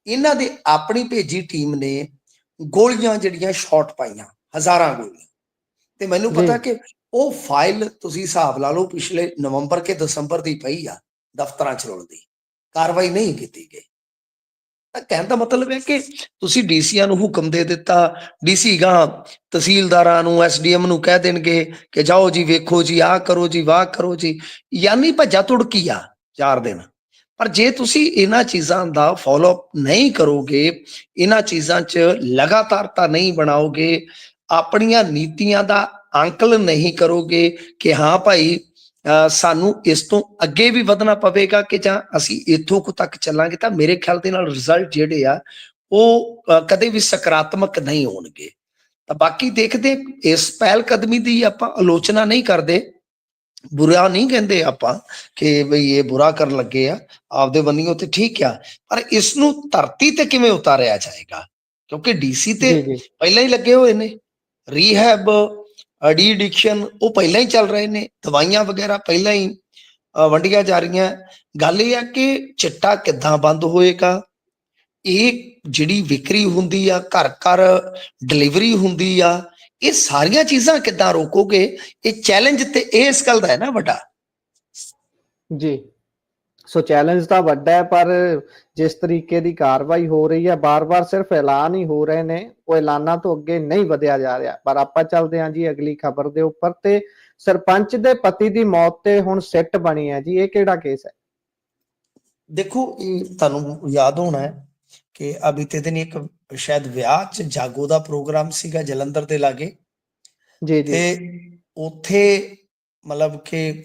ਇਹਨਾਂ ਦੇ ਆਪਣੀ ਭੇਜੀ ਟੀਮ ਨੇ ਗੋਲੀਆਂ ਜਿਹੜੀਆਂ ਸ਼ਾਰਟ ਪਾਈਆਂ, ਹਜ਼ਾਰਾਂ ਗੋਲੀਆਂ। ਤੇ ਮੈਨੂੰ ਜੀ ਪਤਾ ਕਿ ਉਹ ਫਾਈਲ ਤੁਸੀਂ ਹਿਸਾਬ ਲਾ ਲਓ, ਪਿਛਲੇ ਨਵੰਬਰ ਕੇ ਦਸੰਬਰ ਦੀ ਪਈ ਆ ਦਫ਼ਤਰਾਂ 'ਚ ਰੁਲਦੀ, ਕਾਰਵਾਈ ਨਹੀਂ ਕੀਤੀ ਗਈ। ਤਾਂ ਕਹਿਣ ਦਾ ਮਤਲਬ ਹੈ ਕਿ ਤੁਸੀਂ ਡੀਸੀਆਂ ਨੂੰ ਹੁਕਮ ਦੇ ਦਿੱਤਾ, ਡੀਸੀ ਗਾਂ ਤਹਿਸੀਲਦਾਰਾਂ ਨੂੰ, ਐਸਡੀਐਮ ਨੂੰ ਕਹਿ ਦੇਣਗੇ ਕਿ ਜਾਓ ਜੀ ਵੇਖੋ ਜੀ, ਆਹ ਕਰੋ ਜੀ, ਵਾਹ ਕਰੋ ਜੀ, ਯਾਨੀ ਭੱਜਾ ਤੁੜਕੀ ਆ 4 ਦਿਨ। ਪਰ ਜੇ ਤੁਸੀਂ ਇਹਨਾਂ ਚੀਜ਼ਾਂ ਦਾ ਫੋਲੋਅਪ ਨਹੀਂ ਕਰੋਗੇ, ਇਹਨਾਂ ਚੀਜ਼ਾਂ 'ਚ ਲਗਾਤਾਰਤਾ ਨਹੀਂ ਬਣਾਓਗੇ, ਆਪਣੀਆਂ ਨੀਤੀਆਂ ਦਾ ਅੰਕਲਨ ਨਹੀਂ ਕਰੋਗੇ ਕਿ ਹਾਂ ਭਾਈ ਸਾਨੂੰ ਇਸ ਤੋਂ ਅੱਗੇ ਵੀ ਵਧਣਾ ਪਵੇਗਾ ਕਿ ਜਾਂ ਅਸੀਂ ਇੱਥੋਂ ਕੁ ਤੱਕ ਚੱਲਾਂਗੇ, ਤਾਂ ਮੇਰੇ ਖਿਆਲ ਦੇ ਨਾਲ ਰਿਜ਼ਲਟ ਜਿਹੜੇ ਆ ਉਹ ਕਦੇ ਵੀ ਸਕਾਰਾਤਮਕ ਨਹੀਂ ਹੋਣਗੇ। ਤਾਂ ਬਾਕੀ ਦੇਖਦੇ, ਇਸ ਪਹਿਲ ਕਦਮੀ ਦੀ ਆਪਾਂ ਆਲੋਚਨਾ ਨਹੀਂ ਕਰਦੇ, ਬੁਰਾ ਨਹੀਂ ਕਹਿੰਦੇ ਆਪਾਂ ਕਿ ਬਈ ਇਹ ਬੁਰਾ ਕਰਨ ਲੱਗੇ ਆ, ਆਪਦੇ ਬੰਨਿਓ ਤੇ ਠੀਕ ਆ, ਪਰ ਇਸ ਨੂੰ ਧਰਤੀ ਤੇ ਕਿਵੇਂ ਉਤਾਰਿਆ ਜਾਏਗਾ? ਕਿਉਂਕਿ ਡੀਸੀ ਤੇ ਜੀ ਜੀ ਪਹਿਲਾਂ ਹੀ ਲੱਗੇ ਹੋਏ ਨੇ, ਰੀਹੈਬ, ਡੀ ਐਡਿਕਸ਼ਨ ਉਹ ਪਹਿਲਾਂ ਹੀ ਚੱਲ ਰਹੇ ਨੇ, ਦਵਾਈਆਂ ਵਗੈਰਾ ਪਹਿਲਾਂ ਹੀ ਵੰਡੀਆਂ ਜਾ ਰਹੀਆਂ। ਗੱਲ ਇਹ ਆ ਕਿ ਚਿੱਟਾ ਕਿੱਦਾਂ ਬੰਦ ਹੋਏਗਾ? ਇਹ ਜਿਹੜੀ ਵਿਕਰੀ ਹੁੰਦੀ ਆ, ਘਰ ਘਰ ਡਿਲੀਵਰੀ ਹੁੰਦੀ ਆ, ਇਹ ਸਾਰੀਆਂ ਚੀਜ਼ਾਂ ਕਿੱਦਾਂ ਰੋਕੋਗੇ? ਇਹ ਚੈਲੰਜ ਤੇ ਇਸ ਗੱਲ ਦਾ ਹੈ ਨਾ ਵੱਡਾ। ਜੀ ਸੋ ਚੈਲੰਜ ਤਾਂ ਵੱਡਾ ਹੈ, ਪਰ ਜਿਸ ਤਰੀਕੇ ਦੀ ਕਾਰਵਾਈ ਹੋ ਰਹੀ ਹੈ, ਬਾਰ-ਬਾਰ ਸਿਰਫ ਐਲਾਨ ਹੀ ਹੋ ਰਹੇ ਨੇ, ਉਹ ਐਲਾਨਾਂ ਤੋਂ ਅੱਗੇ ਨਹੀਂ ਵਧਿਆ ਜਾ ਰਿਹਾ। ਪਰ ਆਪਾਂ ਚੱਲਦੇ ਹਾਂ ਜੀ ਅਗਲੀ ਖਬਰ ਦੇ ਉੱਪਰ। ਤੇ ਸਰਪੰਚ ਦੇ ਪਤੀ ਦੀ ਮੌਤ ਤੇ ਹੁਣ ਸਿੱਟ ਬਣੀ ਹੈ ਜੀ, ਇਹ ਕਿਹੜਾ ਕੇਸ ਹੈ? ਦੇਖੋ, ਇਹ ਤੁਹਾਨੂੰ ਯਾਦ ਹੋਣਾ ਹੈ ਕਿ ਬੀਤੇ ਦਿਨ ਇੱਕ ਸ਼ਾਇਦ ਵਿਆਹ 'ਚ ਜਾਗੋ ਦਾ ਪ੍ਰੋਗਰਾਮ ਸੀਗਾ ਜਲੰਧਰ ਦੇ ਲਾਗੇ, ਜੀ ਜੀ ਤੇ ਉੱਥੇ ਮਤਲਬ ਕਿ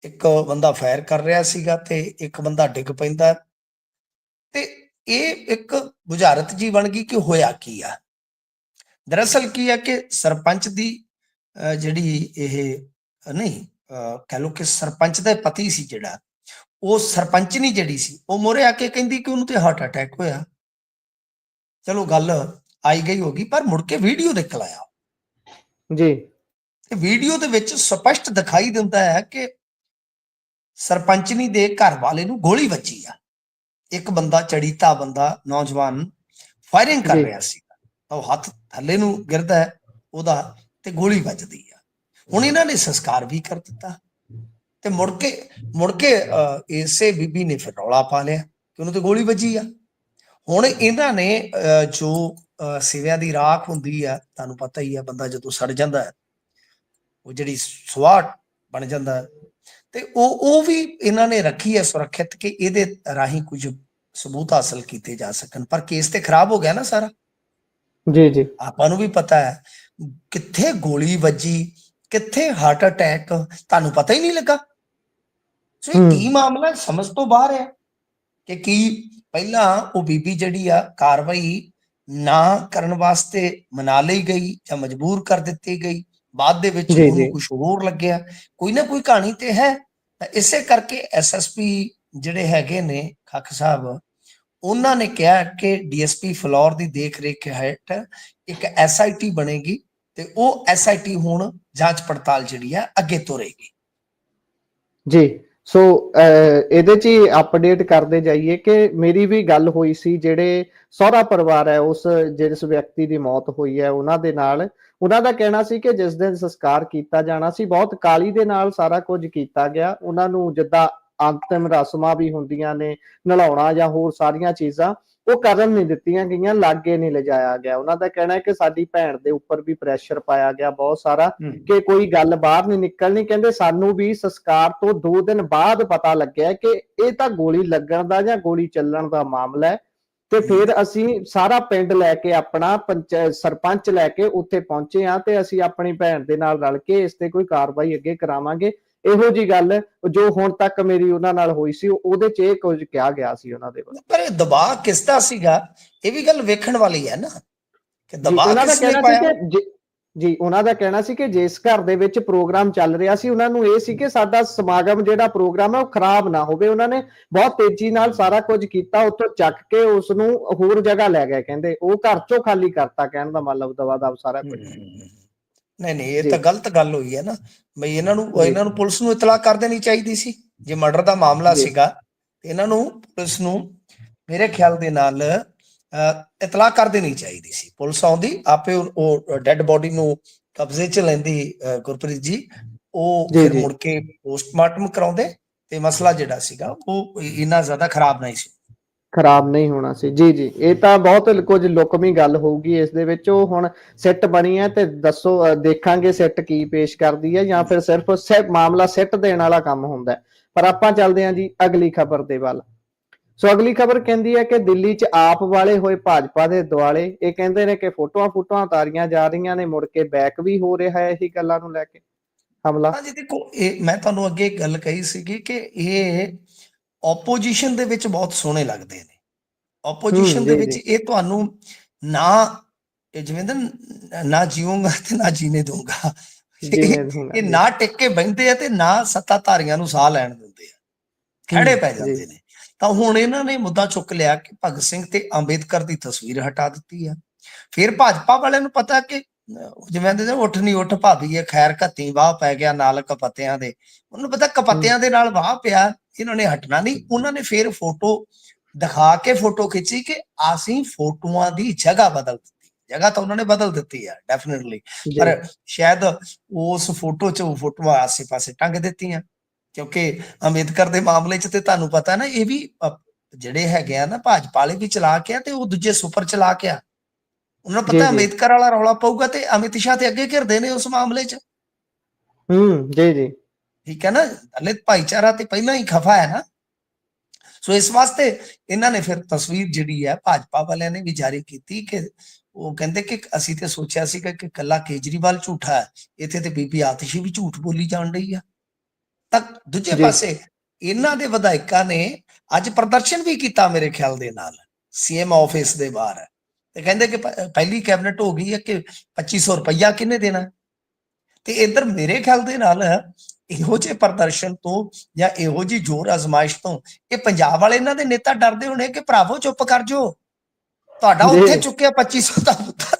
ਇੱਕ ਬੰਦਾ ਫਾਇਰ ਕਰ ਰਿਹਾ ਸੀਗਾ ਤੇ ਇੱਕ ਬੰਦਾ ਡਿੱਗ ਪੈਂਦਾ, ਤੇ ਇਹ ਇੱਕ ਬੁਝਾਰਤ ਜੀ ਬਣ ਗਈ ਕਿ ਹੋਇਆ ਕੀ ਆ। ਦਰਅਸਲ ਕੀ ਹੈ ਕਿ ਸਰਪੰਚ ਦੀ ਜਿਹੜੀ ਇਹ ਨਹੀਂ ਕਹਿ ਲਓ ਕਿ ਸਰਪੰਚ ਦਾ ਪਤੀ ਸੀ ਜਿਹੜਾ, ਉਹ ਸਰਪੰਚਨੀ ਜਿਹੜੀ ਸੀ ਉਹ ਮੋਰੇ ਆ ਕੇ ਕਹਿੰਦੀ ਕਿ ਉਹਨੂੰ ਤੇ ਹਾਰਟ ਅਟੈਕ ਹੋਇਆ। ਚਲੋ ਗੱਲ ਆਈ ਗਈ ਹੋ ਗਈ, ਪਰ ਮੁੜ ਕੇ ਵੀਡੀਓ ਨਿਕਲ ਆਇਆ ਜੀ। ਤੇ ਵੀਡੀਓ ਦੇ ਵਿੱਚ ਸਪਸ਼ਟ ਦਿਖਾਈ ਦਿੰਦਾ ਹੈ ਕਿ ਸਰਪੰਚਨੀ ਦੇ ਘਰ ਵਾਲੇ ਨੂੰ ਗੋਲੀ ਵੱਜੀ ਆ। ਇੱਕ ਬੰਦਾ, ਚੜੀਤਾ ਬੰਦਾ ਨੌਜਵਾਨ ਫਾਇਰਿੰਗ ਕਰ ਜੀ। ਰਿਹਾ ਸੀ, ਉਹ ਹੱਥ ਥੱਲੇ ਨੂੰ ਗਿਰਦਾ ਹੈ ਉਹਦਾ ਤੇ ਗੋਲੀ ਵੱਜਦੀ ਆ। ਹੁਣ ਇਹਨਾਂ ਨੇ ਸੰਸਕਾਰ ਵੀ ਕਰ ਦਿੱਤਾ ਤੇ ਮੁੜ ਕੇ ਇਸੇ ਬੀਬੀ ਨੇ ਫਿਰ ਰੌਲਾ ਪਾ ਲਿਆ ਕਿ ਉਹਨੂੰ ਤੇ ਗੋਲੀ ਵੱਜੀ ਆ। ਹੁਣ ਇਹਨਾਂ ਨੇ ਜੋ ਸਿਵਿਆਂ ਦੀ ਰਾਖ ਹੁੰਦੀ ਆ, ਤੁਹਾਨੂੰ ਪਤਾ ਹੀ ਆ, ਬੰਦਾ ਜਦੋਂ ਸੜ ਜਾਂਦਾ ਹੈ ਉਹ ਜਿਹੜੀ ਸਵਾਹ ਬਣ ਜਾਂਦਾ ਹੈ, ਤੇ ਉਹ ਵੀ ਇਹਨਾਂ ਨੇ ਰੱਖੀ ਹੈ ਸੁਰੱਖਿਅਤ ਕਿ ਇਹਦੇ ਰਾਹੀਂ ਕੁਝ ਸਬੂਤ ਹਾਸਲ ਕੀਤੇ ਜਾ ਸਕਣ। ਪਰ ਕੇਸ ਤੇ ਖਰਾਬ ਹੋ ਗਿਆ ਨਾ ਸਾਰਾ। ਜੀ ਜੀ। ਆਪਾਂ ਨੂੰ ਵੀ ਪਤਾ ਹੈ ਕਿੱਥੇ ਗੋਲੀ ਵੱਜੀ, ਕਿੱਥੇ ਹਾਰਟ ਅਟੈਕ, ਤੁਹਾਨੂੰ ਪਤਾ ਹੀ ਨਹੀਂ ਲੱਗਾ। ਸੋ ਇਹ ਕੀ ਮਾਮਲਾ ਸਮਝ ਤੋਂ ਬਾਹਰ ਹੈ ਕਿ ਕੀ ਪਹਿਲਾਂ ਉਹ ਬੀਬੀ ਜਿਹੜੀ ਆ ਕਾਰਵਾਈ ਨਾ ਕਰਨ ਵਾਸਤੇ ਮਨਾ ਲਈ ਗਈ ਜਾਂ ਮਜਬੂਰ ਕਰ ਦਿੱਤੀ ਗਈ, ਬਾਅਦ ਦੇ ਵਿੱਚ ਜੀ ਉਹਨੂੰ ਜੀ। ਕੁਝ ਹੋਰ ਲੱਗਿਆ, ਕੋਈ ਨਾ ਕੋਈ ਕਹਾਣੀ ਤੇ ਹੈ। ਇਸੇ ਕਰਕੇ ਐਸਐਸਪੀ ਜਿਹੜੇ ਹੈਗੇ ਨੇ ਖੱਖ ਸਾਹਿਬ, ਉਹਨਾਂ ਨੇ ਕਿਹਾ ਕਿ ਡੀਐਸਪੀ ਫਲੋਰ ਦੀ ਦੇਖ ਰੇਖ ਹੇਠ ਇੱਕ ਐਸਆਈਟੀ ਬਣੇਗੀ ਤੇ ਉਹ ਐਸਆਈਟੀ ਹੁਣ ਜਾਂਚ ਪੜਤਾਲ ਜਿਹੜੀ ਆ ਅੱਗੇ ਤੋਰੇਗੀ। ਜੀ। ਸੋ ਇਹਦੇ 'ਚ ਹੀ ਅਪਡੇਟ ਕਰਦੇ ਜਾਈਏ ਕਿ ਮੇਰੀ ਵੀ ਗੱਲ ਹੋਈ ਸੀ, ਜਿਹੜੇ ਸਹੁਰਾ ਪਰਿਵਾਰ ਹੈ ਉਸ ਜਿਸ ਵਿਅਕਤੀ ਦੀ ਮੌਤ ਹੋਈ ਹੈ ਉਹਨਾਂ ਦੇ ਨਾਲ। ਉਹਨਾਂ ਦਾ ਕਹਿਣਾ ਸੀ ਕਿ ਜਿਸ ਦਿਨ ਸੰਸਕਾਰ ਕੀਤਾ ਜਾਣਾ ਸੀ ਬਹੁਤ ਕਾਹਲੀ ਦੇ ਨਾਲ ਸਾਰਾ ਕੁਝ ਕੀਤਾ ਗਿਆ। ਉਹਨਾਂ ਨੂੰ ਜਿੱਦਾਂ ਅੰਤਿਮ ਰਸਮਾਂ ਵੀ ਹੁੰਦੀਆਂ ਨੇ, ਨਲਾਉਣਾ ਜਾਂ ਹੋਰ ਸਾਰੀਆਂ ਚੀਜ਼ਾਂ, ਉਹ ਕਰਨ ਨਹੀਂ ਦਿੱਤੀਆਂ ਗਈਆਂ, ਲਾਗੇ ਨਹੀਂ ਲਿਜਾਇਆ ਗਿਆ। ਉਹਨਾਂ ਦਾ ਕਹਿਣਾ ਹੈ ਕਿ ਸਾਡੀ ਭੈਣ ਦੇ ਉੱਪਰ ਵੀ ਪ੍ਰੈਸ਼ਰ ਪਾਇਆ ਗਿਆ ਬਹੁਤ ਸਾਰਾ ਕਿ ਕੋਈ ਗੱਲ ਬਾਹਰ ਨਹੀਂ ਨਿਕਲਣੀ। ਕਹਿੰਦੇ ਸਾਨੂੰ ਵੀ ਸੰਸਕਾਰ ਤੋਂ 2 ਦਿਨ ਬਾਅਦ ਪਤਾ ਲੱਗਿਆ ਕਿ ਇਹ ਤਾਂ ਗੋਲੀ ਲੱਗਣ ਦਾ ਜਾਂ ਗੋਲੀ ਚੱਲਣ ਦਾ ਮਾਮਲਾ ਹੈ, ਤੇ ਫਿਰ ਅਸੀਂ ਸਾਰਾ ਪਿੰਡ ਲੈ ਕੇ ਆਪਣਾ ਸਰਪੰਚ ਲੈ ਕੇ ਉੱਥੇ ਪਹੁੰਚੇ ਆ ਤੇ ਅਸੀਂ ਆਪਣੀ ਭੈਣ ਦੇ ਨਾਲ ਰਲ ਕੇ ਇਸ ਤੇ ਕੋਈ ਕਾਰਵਾਈ ਅੱਗੇ ਕਰਾਵਾਂਗੇ। ਇਹੋ ਜੀ ਗੱਲ ਜੋ ਹੁਣ ਤੱਕ ਮੇਰੀ ਉਹਨਾਂ ਨਾਲ ਹੋਈ ਸੀ, ਉਹਦੇ 'ਚ ਇਹ ਕੁਝ ਕਿਹਾ ਗਿਆ ਸੀ ਉਹਨਾਂ ਦੇ ਵੱਲੋਂ। ਪਰ ਇਹ ਦਬਾਅ ਕਿਸ ਦਾ ਸੀਗਾ, ਇਹ ਵੀ ਗੱਲ ਵੇਖਣ ਵਾਲੀ ਹੈ ਨਾ ਕਿ ਦਬਾਅ ਉਹਨਾਂ ਦਾ ਕਿਸ ਨੇ ਕਹਿਣਾ ਸੀ ਪਾਇਆ। ਕਿ ਜੀ, ਉਹਨਾਂ ਦਾ ਕਹਿਣਾ ਸੀ ਕਿ ਜਿਸ ਘਰ ਦੇ ਵਿੱਚ ਪ੍ਰੋਗਰਾਮ ਚੱਲ ਰਿਹਾ ਸੀ, ਉਹਨਾਂ ਨੂੰ ਇਹ ਸੀ ਕਿ ਸਾਡਾ ਸਮਾਗਮ ਜਿਹੜਾ ਪ੍ਰੋਗਰਾਮ ਹੈ ਉਹ ਖਰਾਬ ਨਾ ਹੋਵੇ। ਉਹਨਾਂ ਨੇ ਬਹੁਤ ਤੇਜ਼ੀ ਨਾਲ ਸਾਰਾ ਕੁਝ ਕੀਤਾ, ਉੱਥੋਂ ਚੱਕ ਕੇ ਉਸ ਨੂੰ ਹੋਰ ਜਗ੍ਹਾ ਲੈ ਗਏ। ਕਹਿੰਦੇ ਉਹ ਘਰ ਚੋਂ ਖਾਲੀ ਕਰਤਾ, ਕਹਿਣ ਦਾ ਮਤਲਬ ਦਵਾ ਦਵ ਸਾਰਾ ਕੁਝ। ਨਹੀਂ ਇਹ ਤਾਂ ਗਲਤ ਗੱਲ ਹੋਈ ਹੈ ਨਾ ਬਈ। ਇਹਨਾਂ ਨੂੰ ਪੁਲਿਸ ਨੂੰ ਇਤਲਾਹ ਕਰ ਦੇਣੀ ਚਾਹੀਦੀ ਸੀ। ਜੇ ਮਰਡਰ ਦਾ ਮਾਮਲਾ ਸੀਗਾ ਇਹਨਾਂ ਨੂੰ ਪੁਲਿਸ ਨੂੰ ਮੇਰੇ ਖਿਆਲ ਦੇ ਨਾਲ ਇਤਲਾਹ ਕਰ ਦੇਣੀ ਚਾਹੀਦੀ ਸੀ। ਪੁਲਿਸ ਆਉਂਦੀ ਆਪੇ ਉਹ ਡੈਡ ਬੋਡੀ ਨੂੰ ਕਬਜ਼ੇ 'ਚ ਲੈਂਦੀ ਗੁਰਪ੍ਰੀਤ ਜੀ, ਉਹ ਫਿਰ ਮੁੜ ਕੇ ਪੋਸਟਮਾਰਟਮ ਕਰਾਉਂਦੇ ਤੇ ਮਸਲਾ ਜਿਹੜਾ ਸੀਗਾ ਉਹ ਇੰਨਾ ਜ਼ਿਆਦਾ ਖਰਾਬ ਨਹੀਂ ਹੋਣਾ ਸੀ। ਜੀ ਜੀ। ਇਹ ਤਾਂ ਬਹੁਤ ਕੁਝ ਲੁਕਵੀਂ ਗੱਲ ਹੋਊਗੀ ਇਸ ਦੇ ਵਿੱਚ। ਉਹ ਹੁਣ ਸਿੱਟ ਬਣੀ ਹੈ ਤੇ ਦੱਸੋ, ਦੇਖਾਂਗੇ ਸਿੱਟ ਕੀ ਪੇਸ਼ ਕਰਦੀ ਹੈ ਜਾਂ ਫਿਰ ਸਿਰਫ ਮਾਮਲਾ ਸਿੱਟ ਦੇਣ ਵਾਲਾ ਕੰਮ ਹੁੰਦਾ। ਪਰ ਆਪਾਂ ਚੱਲਦੇ ਹਾਂ ਜੀ ਅਗਲੀ ਖਬਰ ਦੇ ਵੱਲ। ਸੋ ਅਗਲੀ ਖਬਰ ਕਹਿੰਦੀ ਹੈ ਕਿ ਦਿੱਲੀ 'ਚ ਆਪ ਵਾਲੇ ਹੋਏ ਭਾਜਪਾ ਦੇ ਦੁਆਲੇ। ਇਹ ਕਹਿੰਦੇ ਨੇ ਕਿ ਫੋਟੋਆਂ ਉਤਾਰੀਆਂ ਜਾ ਰਹੀਆਂ ਨੇ, ਮੁੜ ਕੇ ਬੈਕ ਵੀ ਹੋ ਰਿਹਾ ਹੈ ਇਹੀ ਗੱਲਾਂ ਨੂੰ ਲੈ ਕੇ ਹਮਲਾ। ਹਾਂਜੀ ਦੇਖੋ, ਇਹ ਮੈਂ ਤੁਹਾਨੂੰ ਅੱਗੇ ਗੱਲ ਕਹੀ ਸੀਗੀ ਕਿ ਇਹ ਆਪੋਜੀਸ਼ਨ ਦੇ ਵਿੱਚ ਬਹੁਤ ਸੋਹਣੇ ਲੱਗਦੇ ਨੇ। ਆਪੋਜੀਸ਼ਨ ਦੇ ਵਿੱਚ ਇਹ ਤੁਹਾਨੂੰ ਨਾ ਜਿਵੇਂ ਨਾ ਜੀਊਂਗਾ ਤੇ ਨਾ ਜੀਣੇ ਦਊਂਗਾ, ਇਹ ਨਾ ਟਿਕ ਕੇ ਬਹਿੰਦੇ ਆ ਤੇ ਨਾ ਸੱਤਾਧਾਰੀਆਂ ਨੂੰ ਸਾਹ ਲੈਣ ਦਿੰਦੇ ਆ, ਖੜੇ ਪੈ ਜਾਂਦੇ ਨੇ। ਤਾਂ ਹੁਣ ਇਹਨਾਂ ਨੇ ਮੁੱਦਾ ਚੁੱਕ ਲਿਆ ਕਿ ਭਗਤ ਸਿੰਘ ਤੇ ਅੰਬੇਦਕਰ ਦੀ ਤਸਵੀਰ ਹਟਾ ਦਿੱਤੀ ਆ। ਫਿਰ ਭਾਜਪਾ ਵਾਲਿਆਂ ਨੂੰ ਪਤਾ ਕਿ ਜਿਵੇਂ ਕਹਿੰਦੇ ਉੱਠ ਨਹੀਂ ਉੱਠ ਭਾਬੀ ਹੈ ਖੈਰ ਘੱਤੀ ਵਾਹ ਪੈ ਗਿਆ ਨਾਲ ਕਪੱਤਿਆਂ ਦੇ। ਉਹਨੂੰ ਪਤਾ ਕਪੱਤਿਆਂ ਦੇ ਨਾਲ ਵਾਹ ਪਿਆ, ਇਹਨਾਂ ਨੇ ਹਟਣਾ ਨਹੀਂ। ਉਹਨਾਂ ਨੇ ਫਿਰ ਫੋਟੋ ਦਿਖਾ ਕੇ ਫੋਟੋ ਖਿੱਚੀ ਕਿ ਅਸੀਂ ਫੋਟੋਆਂ ਦੀ ਜਗ੍ਹਾ ਬਦਲ ਦਿੱਤੀ। ਜਗ੍ਹਾ ਤਾਂ ਉਹਨਾਂ ਨੇ ਬਦਲ ਦਿੱਤੀ ਆ ਡੈਫੀਨਿਟਲੀ, ਪਰ ਸ਼ਾਇਦ ਉਸ ਫੋਟੋ 'ਚ ਉਹ ਫੋਟੋਆਂ ਆਸੇ ਪਾਸੇ ਟੰਗ ਦਿੱਤੀਆਂ। ਕਿਉਂਕਿ ਅੰਬੇਦਕਰ ਦੇ ਮਾਮਲੇ 'ਚ ਤੇ ਤੁਹਾਨੂੰ ਪਤਾ ਨਾ, ਇਹ ਵੀ ਜਿਹੜੇ ਹੈਗੇ ਆ ਨਾ ਭਾਜਪਾ ਵਾਲੇ ਵੀ ਚਲਾਕ ਆ ਤੇ ਉਹ ਦੂਜੇ ਸੁਪਰ ਚਲਾਕ ਆ। ਉਹਨਾਂ ਨੂੰ ਪਤਾ ਅੰਬੇਦਕਰ ਵਾਲਾ ਰੌਲਾ ਪਊਗਾ ਤੇ ਅਮਿਤ ਸ਼ਾਹ ਤੇ ਅੱਗੇ ਘਿਰਦੇ ਨੇ ਉਸ ਮਾਮਲੇ 'ਚ। ਜੀ ਜੀ। ਠੀਕ ਹੈ ਨਾ, ਦਲਿਤ ਭਾਈਚਾਰਾ ਤੇ ਪਹਿਲਾਂ ਹੀ ਖਫਾ ਹੈ ਨਾ। ਸੋ ਇਸ ਵਾਸਤੇ ਇਹਨਾਂ ਨੇ ਫਿਰ ਤਸਵੀਰ ਜਿਹੜੀ ਹੈ ਭਾਜਪਾ ਵਾਲਿਆਂ ਨੇ ਵੀ ਜਾਰੀ ਕੀਤੀ ਕਿ ਉਹ ਕਹਿੰਦੇ ਕਿ ਅਸੀਂ ਤੇ ਸੋਚਿਆ ਸੀਗਾ ਕਿ ਕੱਲਾ ਕੇਜਰੀਵਾਲ ਝੂਠਾ ਹੈ, ਇੱਥੇ ਤੇ ਬੀਬੀ ਆਤਿਸ਼ੀ ਵੀ ਝੂਠ ਬੋਲੀ ਜਾਣ ਰਹੀ ਆ। ਤਾਂ ਦੂਜੇ ਪਾਸੇ ਇਹਨਾਂ ਦੇ ਵਿਧਾਇਕਾਂ ਨੇ ਅੱਜ ਪ੍ਰਦਰਸ਼ਨ ਵੀ ਕੀਤਾ ਮੇਰੇ ਖਿਆਲ ਦੇ ਨਾਲ ਸੀਐਮ ਆਫਿਸ ਦੇ ਬਾਹਰ ਹੈ ਤੇ ਕਹਿੰਦੇ ਕਿ ਪਹਿਲੀ ਕੈਬਨਿਟ ਹੋ ਗਈ ਹੈ ਕਿ 2500 ਰੁਪਈਆ ਕਿਹਨੇ ਦੇਣਾ। ਤੇ ਇੱਧਰ ਮੇਰੇ ਖਿਆਲ ਦੇ ਨਾਲ ਇਹੋ ਜਿਹੇ ਪ੍ਰਦਰਸ਼ਨ ਤੋਂ ਜਾਂ ਇਹੋ ਜਿਹੀ ਜ਼ੋਰ ਆਜ਼ਮਾਇਸ਼ ਤੋਂ ਇਹ ਪੰਜਾਬ ਵਾਲੇ ਇਹਨਾਂ ਦੇ ਨੇਤਾ ਡਰਦੇ ਹੋਣੇ ਕਿ ਭਰਾਵੋ ਚੁੱਪ ਕਰ ਜਾਓ, ਤੁਹਾਡਾ ਉੱਥੇ ਚੁੱਕਿਆ 2500 ਦਾ ਮੁੱਦਾ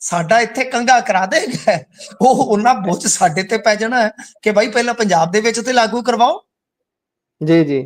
ਸਾਡਾ ਇੱਥੇ ਕੰਗਾ ਕਰਾ ਦੇਗਾ, ਉਹ ਉਹਨਾਂ ਬੋਝ ਸਾਡੇ ਤੇ ਪੈ ਜਾਣਾ ਹੈ ਕਿ ਭਾਈ ਪਹਿਲਾਂ ਪੰਜਾਬ ਦੇ ਵਿੱਚ ਤੇ ਲਾਗੂ ਕਰਵਾਓ। ਜੀ ਜੀ,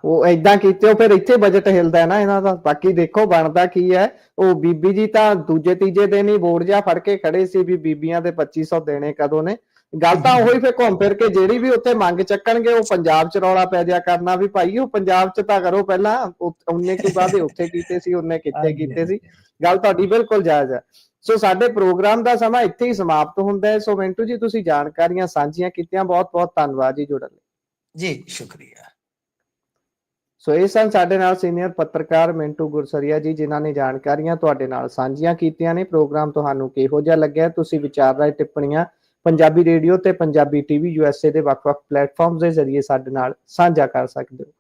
ਉਹ ਏਦਾਂ ਕੀਤੇ ਫਿਰ ਇੱਥੇ ਬਜਟ ਹਿਲਦਾ ਨਾ ਇਹਨਾਂ ਦਾ। ਬਾਕੀ ਦੇਖੋ ਬਣਦਾ ਕੀ ਹੈ। ਉਹ ਬੀਬੀ ਜੀ ਤਾਂ ਦੂਜੇ ਤੀਜੇ ਦਿਨ ਹੀ ਬੋਰਡ ਜਿਹਾ ਫੜ ਕੇ ਖੜੇ ਸੀ ਵੀ ਬੀਬੀਆਂ ਦੇ 2500 ਦੇਣੇ ਕਦੋਂ ਨੇ। ਗੱਲ ਤਾਂ ਉਹੀ ਫਿਰ ਘੁੰਮ ਫਿਰ ਕੇ ਜਿਹੜੀ ਵੀ ਉੱਥੇ ਮੰਗ ਚੱਕਣਗੇ ਉਹ ਪੰਜਾਬ ਚ ਰੌਲਾ ਪੈ ਜਾ ਕਰਨਾ ਵੀ ਭਾਈ ਉਹ ਪੰਜਾਬ ਚ ਤਾਂ ਕਰੋ ਪਹਿਲਾਂ, ਉਹਨੇ ਕੀ ਵਾਅਦੇ ਉੱਥੇ ਕੀਤੇ ਸੀ, ਉਹਨੇ ਕਿੱਥੇ ਕੀਤੇ ਸੀ। ਗੱਲ ਤੁਹਾਡੀ ਬਿਲਕੁਲ ਜਾਇਜ਼ ਹੈ। ਸੋ ਸਾਡੇ ਪ੍ਰੋਗਰਾਮ ਦਾ ਸਮਾਂ ਇੱਥੇ ਹੀ ਸਮਾਪਤ ਹੁੰਦਾ ਹੈ। ਸੋ ਮਿੰਟੂ ਜੀ ਤੁਸੀਂ ਜਾਣਕਾਰੀਆਂ ਸਾਂਝੀਆਂ ਕੀਤੀਆਂ, ਬਹੁਤ ਬਹੁਤ ਧੰਨਵਾਦ ਜੀ ਜੁੜਨ ਲਈ। ਜੀ ਸ਼ੁਕਰੀਆ। ਸੋ ਇਹ ਸਨ ਸਾਡੇ ਨਾਲ ਸੀਨੀਅਰ ਪੱਤਰਕਾਰ ਮਿੰਟੂ ਗੁਰਸਰੀਆ ਜੀ, ਜਿਨ੍ਹਾਂ ਨੇ ਜਾਣਕਾਰੀਆਂ ਤੁਹਾਡੇ ਨਾਲ ਸਾਂਝੀਆਂ ਕੀਤੀਆਂ ਨੇ। ਪ੍ਰੋਗਰਾਮ ਤੁਹਾਨੂੰ ਕਿਹੋ ਜਿਹਾ ਲੱਗਿਆ, ਤੁਸੀਂ ਵਿਚਾਰ ਰਾਏ ਟਿੱਪਣੀਆਂ ਪੰਜਾਬੀ ਰੇਡੀਓ ਤੇ ਪੰਜਾਬੀ ਟੀਵੀ USA ਦੇ ਵੱਖ-ਵੱਖ ਪਲੇਟਫਾਰਮਸ ਦੇ ਜ਼ਰੀਏ ਸਾਡੇ ਨਾਲ ਸਾਂਝਾ ਕਰ ਸਕਦੇ ਹੋ।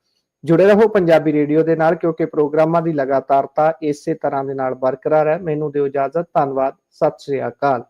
ਜੁੜੇ ਰਹੋ ਪੰਜਾਬੀ ਰੇਡੀਓ ਦੇ ਨਾਲ, ਕਿਉਂਕਿ ਪ੍ਰੋਗਰਾਮਾਂ ਦੀ ਲਗਾਤਾਰਤਾ ਇਸੇ ਤਰ੍ਹਾਂ ਦੇ ਨਾਲ ਬਰਕਰਾਰ ਹੈ। ਮੈਨੂੰ ਦਿਓ ਇਜਾਜ਼ਤ, ਧੰਨਵਾਦ, ਸਤਿ ਸ੍ਰੀ ਅਕਾਲ।